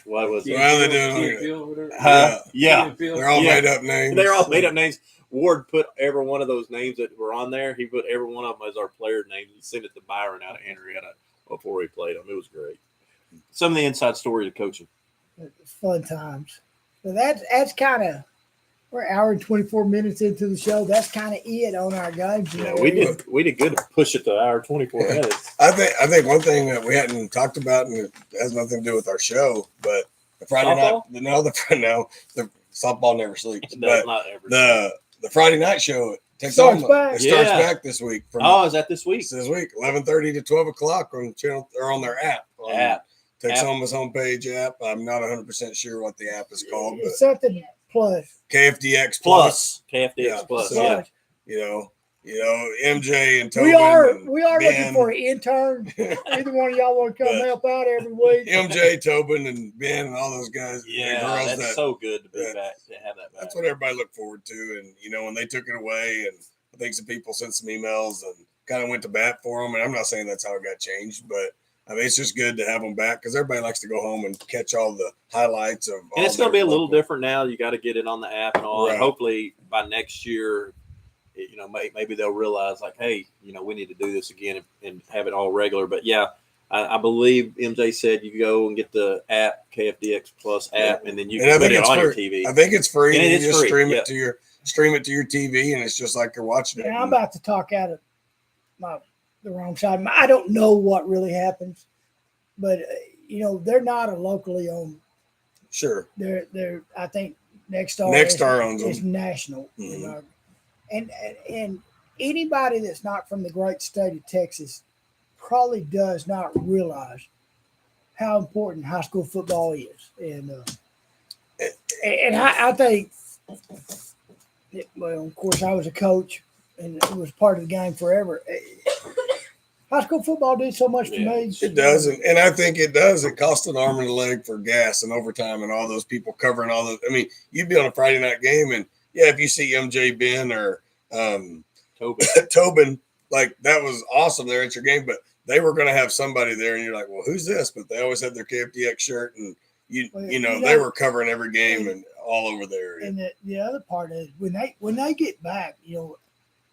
A: what was it?
D: Well, they do.
A: Yeah,
D: They're all
A: Yeah.
D: made up names.
A: they're all made up names. Ward put every one of those names that were on there. He put every one of them as our player names. He sent it to Byron out of Henrietta before he played them. It was great. Some of the inside stories of coaching.
C: Fun times. So that's kind of, we're an hour and 24 minutes into the show. That's kind of it on our games.
A: Yeah, we did good to push it to hour 24 minutes.
D: I think one thing that we hadn't talked about, and it has nothing to do with our show, but the Friday
A: Softball?
D: night, the softball never sleeps.
A: No,
D: But
A: not ever.
D: the Friday night show
C: Starts back.
D: It starts
A: Yeah.
D: back this week.
A: Is that this week?
D: It's this week, 11:30 to 12 o'clock on channel or on their app. Texoma's homepage app. I'm not 100% sure what the app is called, but
C: It's something plus.
D: KFDX
A: Plus. KFDX
D: Yeah,
A: Plus.
D: so-
A: Yeah.
D: you know, MJ and Tobin.
C: We are
D: and
C: looking
D: Ben.
C: for an intern. Either one of y'all want to come
D: But-
C: help out every week?
D: MJ, Tobin, and Ben, and all those guys.
A: Yeah,
D: and girls
A: that's so good to be
D: that-
A: back, to have that back.
D: That's what everybody looked forward to. And, you know, when they took it away, and I think some people sent some emails and kind of went to bat for them. And I'm not saying that's how it got changed, but I mean, it's just good to have them back because everybody likes to go home and catch all the highlights of.
A: And it's going to be a little different now. You got to get it on the app and all.
D: Right.
A: And hopefully by next year, you know, maybe they'll realize like, hey, you know, we need to do this again and have it all regular. But yeah, I believe MJ said you go and get the app, KFDX Plus app, and then you
D: And I
A: can put
D: think
A: it
D: it's
A: on your
D: free.
A: TV.
D: I think it's free.
A: And
D: And
A: it
D: you
A: is
D: just
A: free,
D: stream
A: yeah.
D: it to your TV, and it's just like you're watching it.
C: Yeah, I'm about to talk out of the wrong side. I don't know what really happens, but you know, they're not a locally owned.
D: Sure.
C: They're I think Nexstar
D: owns
C: is
D: them.
C: national.
D: Mhm.
C: And anybody that's not from the great state of Texas probably does not realize how important high school football is. And I think, well, of course, I was a coach and it was part of the game forever. High school football did so much to me.
D: It does, and I think it does. It costs an arm and a leg for gas and overtime and all those people covering all those. I mean, you'd be on a Friday night game, and yeah, if you see MJ, Ben, or Tobin, like that was awesome. They're at your game, but they were going to have somebody there, and you're like, well, who's this? But they always had their KFDX shirt, and you know they were covering every game and all over there.
C: And the other part is when they get back, you know,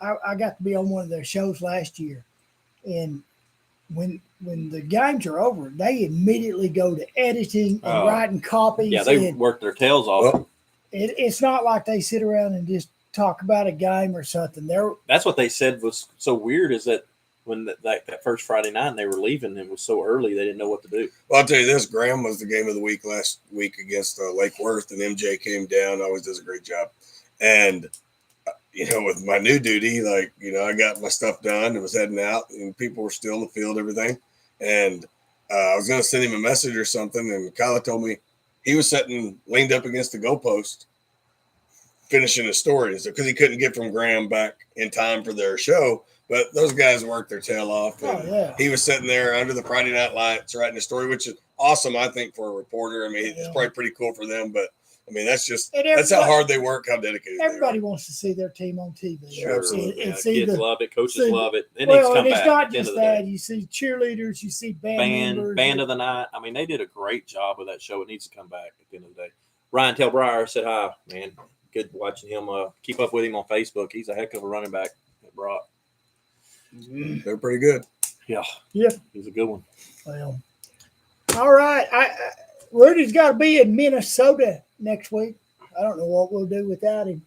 C: I got to be on one of their shows last year. And when the games are over, they immediately go to editing and writing copies.
A: Yeah, they work their tails off.
D: Well,
C: It's not like they sit around and just talk about a game or something.
A: That's what they said was so weird is that when that first Friday night and they were leaving, it was so early they didn't know what to do.
D: Well, I'll tell you this: Graham was the game of the week last week against Lake Worth, and MJ came down. Always does a great job, and. You know, with my new duty, like, you know, I got my stuff done and was heading out, and people were still in the field, everything. And I was going to send him a message or something. And Kyla told me he was leaned up against the goalpost, finishing his stories because he couldn't get from Graham back in time for their show. But those guys worked their tail off. And he was sitting there under the Friday night lights writing a story, which is awesome, I think, for a reporter. I mean, it's probably pretty cool for them, but I mean, that's how hard they work, how dedicated
C: everybody wants to see their team on TV.
A: Sure,
C: It's
A: kids love it, coaches love it. It
C: well, and
A: needs
C: it's
A: to come
C: not
A: back.
C: just that. You see cheerleaders, you see band members.
A: Band of the night. I mean, they did a great job with that show. It needs to come back at the end of the day. Ryan Telbrier said hi, man. Good watching him. Keep up with him on Facebook. He's a heck of a running back at Brock.
D: They're pretty good.
A: Yeah.
C: Yep.
A: He's a good one.
C: Well, all right. Rudy's got to be in Minnesota next week. I don't know what we'll do without him.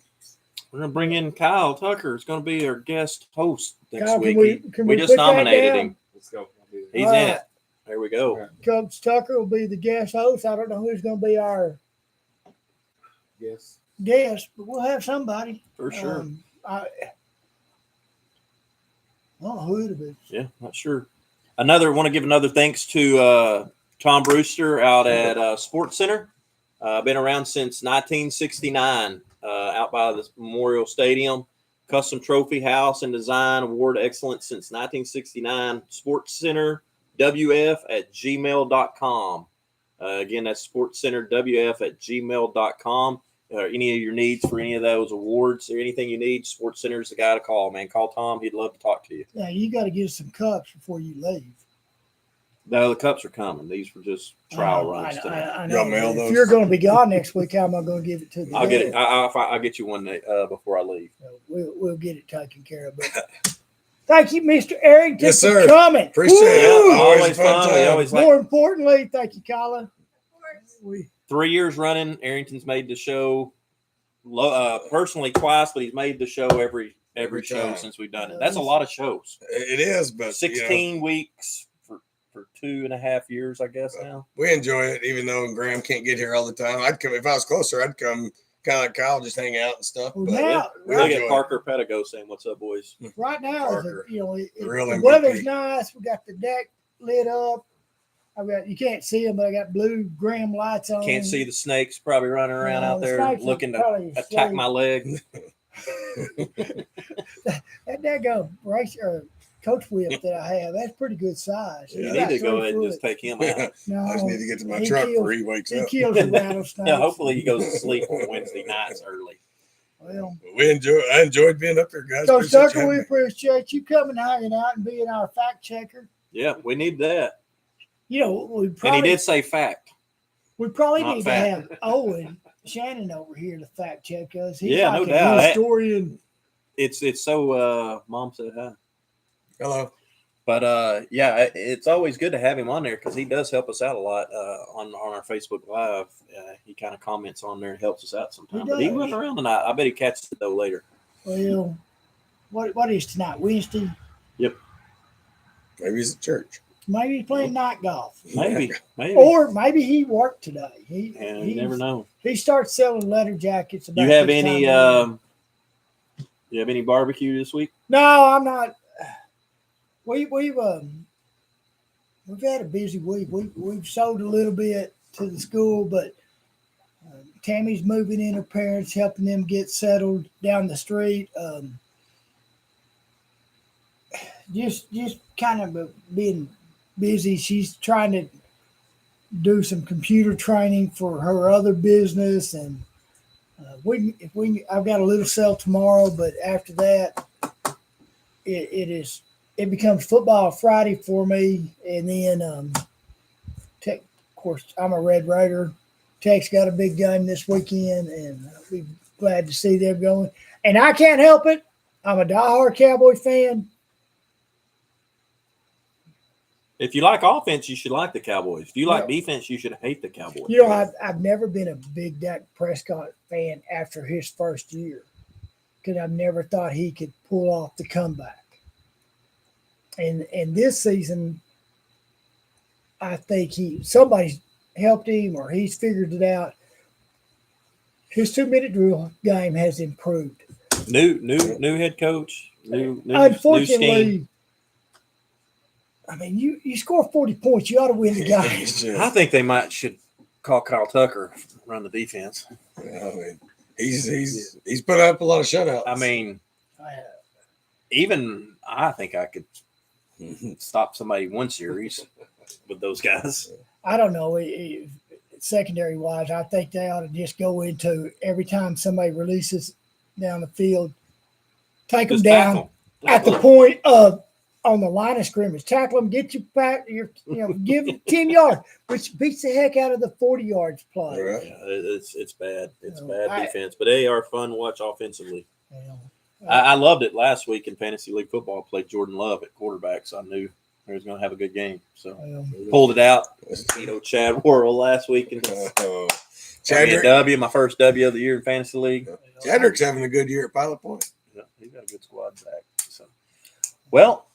A: We're going to bring in Kyle Tucker. It's going to be our guest host next
C: Kyle,
A: week.
C: can
A: we
C: we
A: just
C: put that
A: nominated
C: down?
A: him.
B: Let's go.
A: He's
C: All
A: in
C: right.
A: it. There we go.
C: Coach Tucker will be the guest host. I don't know who's going to be our
B: Yes.
C: guest, but we'll have somebody.
A: For sure.
C: I don't know who it'll be.
A: Yeah, not sure. Want to give another thanks to Tom Brewster out at Sports Center. Been around since 1969 out by the Memorial Stadium. Custom trophy house and design award excellence since 1969. Sports Center WF at gmail.com. Again, that's sportscenterwf@gmail.com. Any of your needs for any of those awards or anything you need, Sports Center is the guy to call, man. Call Tom. He'd love to talk to you.
C: Yeah, you got to get some cups before you leave.
A: No, the cups are coming. These were just trial runs
C: I
A: tonight.
C: know.
D: Y'all mail
C: If
D: those?
C: you're going to be gone next week, how am I going to give it to the
A: I'll get it.
C: guest?
A: I'll get you one before I leave.
C: So we'll get it taken care of. But thank you, Mr. Arrington,
D: Yes,
C: for
D: sir.
C: coming.
D: Appreciate it.
C: Woo!
D: Always
A: Always
D: a fun
A: fun. We
D: time.
A: always like
C: More importantly, thank you, Kyla.
A: 3 years running, Arrington's made the show personally twice, but he's made the show every show
D: time.
A: since we've done it. That's a lot of shows.
D: It is, but
A: 16 weeks for 2.5 years, I guess now.
D: We enjoy it, even though Graham can't get here all the time. I'd come if I was closer. I'd come kind of like Kyle, just hang out and stuff.
C: Well,
D: But
C: now,
A: We look at Parker Pedigo saying, "What's up, boys?"
C: right now,
D: Parker,
C: the
D: real MVP.
C: weather's nice. We got the deck lit up. You can't see them, but I got blue Graham lights on.
A: Can't see the snakes probably running around
C: No,
A: out
C: the
A: there
C: snakes are
A: looking to
C: probably
A: attack
C: asleep.
A: my leg.
C: That daggone race or coach whip that I have, that's pretty good size.
A: You
C: He's
A: need
C: about
A: to go
C: 3
A: ahead and
C: foot.
A: just take him
D: Yeah.
A: out.
C: No,
D: I just need to get to my
C: he
D: truck
C: kills-
D: before he wakes
C: He
D: up.
C: kills the rattlesnakes.
A: Yeah, hopefully he goes to sleep on Wednesday nights early.
C: Well,
D: I enjoyed being up there, guys.
C: so
D: Appreciate you
C: Tucker,
D: having
C: we
D: me.
C: appreciate you coming, hanging out, and being our fact checker.
A: Yeah, we need that.
C: We
A: And he
C: probably
A: did say fact.
C: we probably
A: not
C: need
A: fact.
C: to have Owen Shannon over here to fact check us. He's
A: Yeah,
C: like
A: no
C: a
A: doubt.
C: historian.
A: It's so Mom said hi.
D: Hello.
A: But yeah, it's always good to have him on there because he does help us out a lot on our Facebook Live. He kind of comments on there and helps us out sometimes.
C: He
A: But he
C: does.
A: wasn't around tonight. I bet he catches it though later.
C: Well, what is tonight? Wednesday?
D: Maybe he's at church.
C: Maybe he's playing night golf.
A: Maybe.
C: Or maybe he worked today.
A: Yeah, you never know.
C: He starts selling leather jackets. About
A: You have
C: this
A: any?
C: time of year.
A: You have any barbecue this week?
C: No, I'm not. We've had a busy week. We've sold a little bit to the school, but Tammy's moving in, her parents helping them get settled down the street. Just kind of being busy. She's trying to do some computer training for her other business, and I've got a little sale tomorrow, but after that, it becomes football Friday for me, and then of course I'm a Red Raider. Tech's got a big game this weekend, and I'll be glad to see them going. And I can't help it. I'm a diehard Cowboy fan.
A: If you like offense, you should like the Cowboys. If you like
C: Yeah.
A: defense, you should hate the Cowboys.
C: You know, I've never been a big Dak Prescott fan after his first year because I've never thought he could pull off the comeback. And this season, I think somebody's helped him or he's figured it out. His 2-minute drill game has improved.
A: New head coach. New
C: Unfortunately,
A: scheme.
C: I mean, you score 40 points, you ought to win the game.
A: I think they should call Kyle Tucker run the defense.
D: I mean, he's put up a lot of shutouts.
A: I mean, even I think I could stop somebody one series with those guys.
C: I don't know. Secondary wise, I think they ought to just go into every time somebody releases down the field, take them
A: Just
C: down
A: tackle.
C: at the point of on the line of scrimmage. Tackle them, get you back. Give them 10 yards, which beats the heck out of the 40 yards play.
D: Right.
A: Yeah, it's bad. It's
C: No,
A: bad defense, but they are fun to watch offensively.
C: You know,
A: I loved it last week in fantasy league football. I played Jordan Love at quarterback, so I knew he was going to have a good game. So pulled it out. Chad Worrell last week and
D: Chadrick,
A: my first W of the year in fantasy league.
D: Chadrick's having a good year at Pilot Point.
A: Yeah, he's got a good squad back. So, well,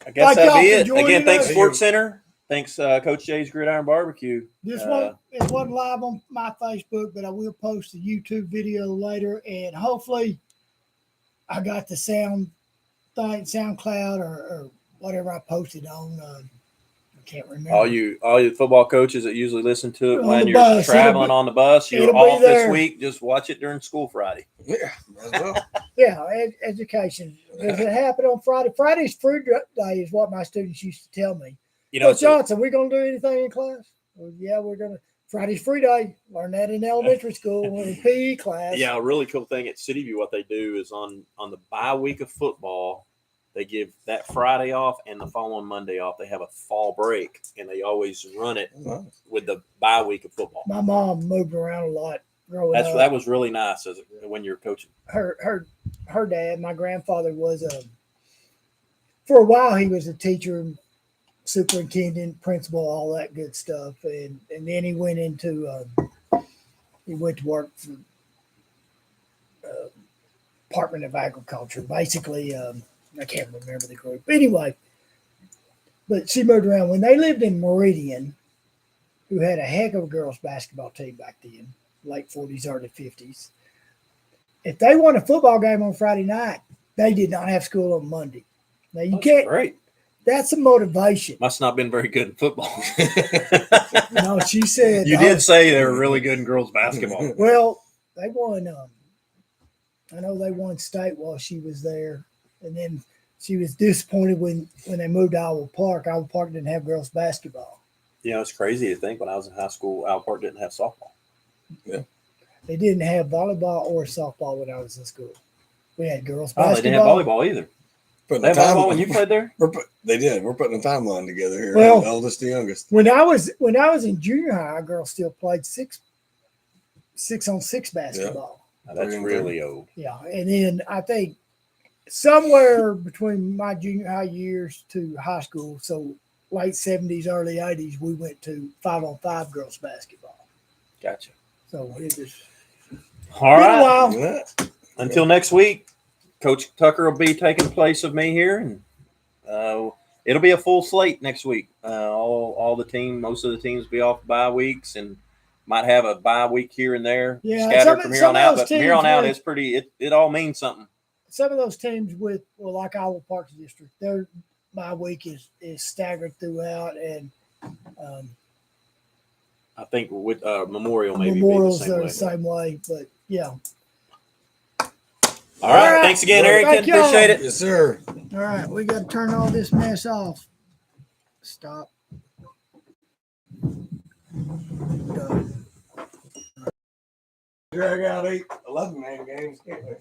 A: I guess
C: Like
A: that'll be
C: y'all for
A: it.
C: joining
A: Again, thanks
C: us.
A: Sports Center. Thanks Coach Jay's Gridiron Barbecue.
C: This one it wasn't live on my Facebook, but I will post the YouTube video later, and hopefully, I got the SoundCloud or whatever I posted on. I can't remember.
A: All you football coaches that usually listen to it
C: On
A: when
C: the
A: you're
C: bus.
A: traveling on the bus, you're
C: it'll be
A: off this
C: there.
A: week. Just watch it during school Friday.
D: Yeah, as well.
C: Yeah, education. Does it happen on Friday? Friday's free day is what my students used to tell me.
A: You know,
C: Coach Johnson, we going to do anything in class? Well, yeah, we're going to. Friday's free day. Learn that in elementary school in PE class.
A: yeah, a really cool thing at City View, what they do is on the bye week of football, they give that Friday off and the following Monday off. They have a fall break, and they always run it with the bye week of football.
C: My mom moved around a lot growing up.
A: That was really nice when you're coaching.
C: Her dad, my grandfather, was for a while he was a teacher, superintendent, principal, all that good stuff, and then he went into he went to work for Department of Agriculture. Basically, I can't remember the group. Anyway, but she moved around. When they lived in Meridian, who had a heck of a girls basketball team back then, late 40s, early 50s, if they won a football game on Friday night, they did not have school on Monday. Now, you can't.
A: Great.
C: That's a motivation.
A: Must not have been very good in football.
C: No, she said.
A: You did say they were really good in girls basketball.
C: Well, they won. I know they won state while she was there, and then she was disappointed when they moved to Iowa Park. Iowa Park didn't have girls basketball.
A: You know, it's crazy to think when I was in high school, Iowa Park didn't have softball.
D: Yeah.
C: They didn't have volleyball or softball when I was in school. We had girls
A: Oh,
C: basketball.
A: they didn't have volleyball either.
D: Putting
A: They
D: a
A: had volleyball
D: timeline-
A: when you played there?
D: They did. We're putting a timeline together here.
C: Well-
D: The oldest to youngest.
C: When I was in junior high, our girls still played 6-on-6 basketball.
A: Now, that's really old.
C: Yeah, and then I think somewhere between my junior high years to high school, so late 70s, early 80s, we went to 5-on-5 girls basketball.
A: Gotcha.
C: So it was
A: All
C: been a
A: right.
C: while.
D: Yeah.
A: Until next week, Coach Tucker will be taking place of me here, and it'll be a full slate next week. All the team, most of the teams will be off bye weeks, and might have a bye week here and there,
C: Yeah,
A: scattered from here on out. But from here on out,
C: teams
A: it's pretty. It all means something.
C: Some of those teams like Iowa Park District, their bye week is staggered throughout, and
A: I think with Memorial maybe
C: Memorials
A: be
C: are
A: the
C: the
A: same way.
C: same way. But yeah,
A: All right.
C: right.
A: Thanks again,
D: Well,
A: Arrington.
C: thank y'all.
A: Appreciate it.
D: Yes, sir.
C: all right, we got to turn all this mess off. Stop. Done.
D: Drag out 11-man games, can't we?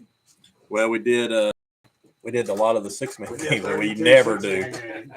A: Well, we did a lot of the 6-man
D: We did
A: games that we
D: 32
A: never
D: 6-man
A: do.
D: games.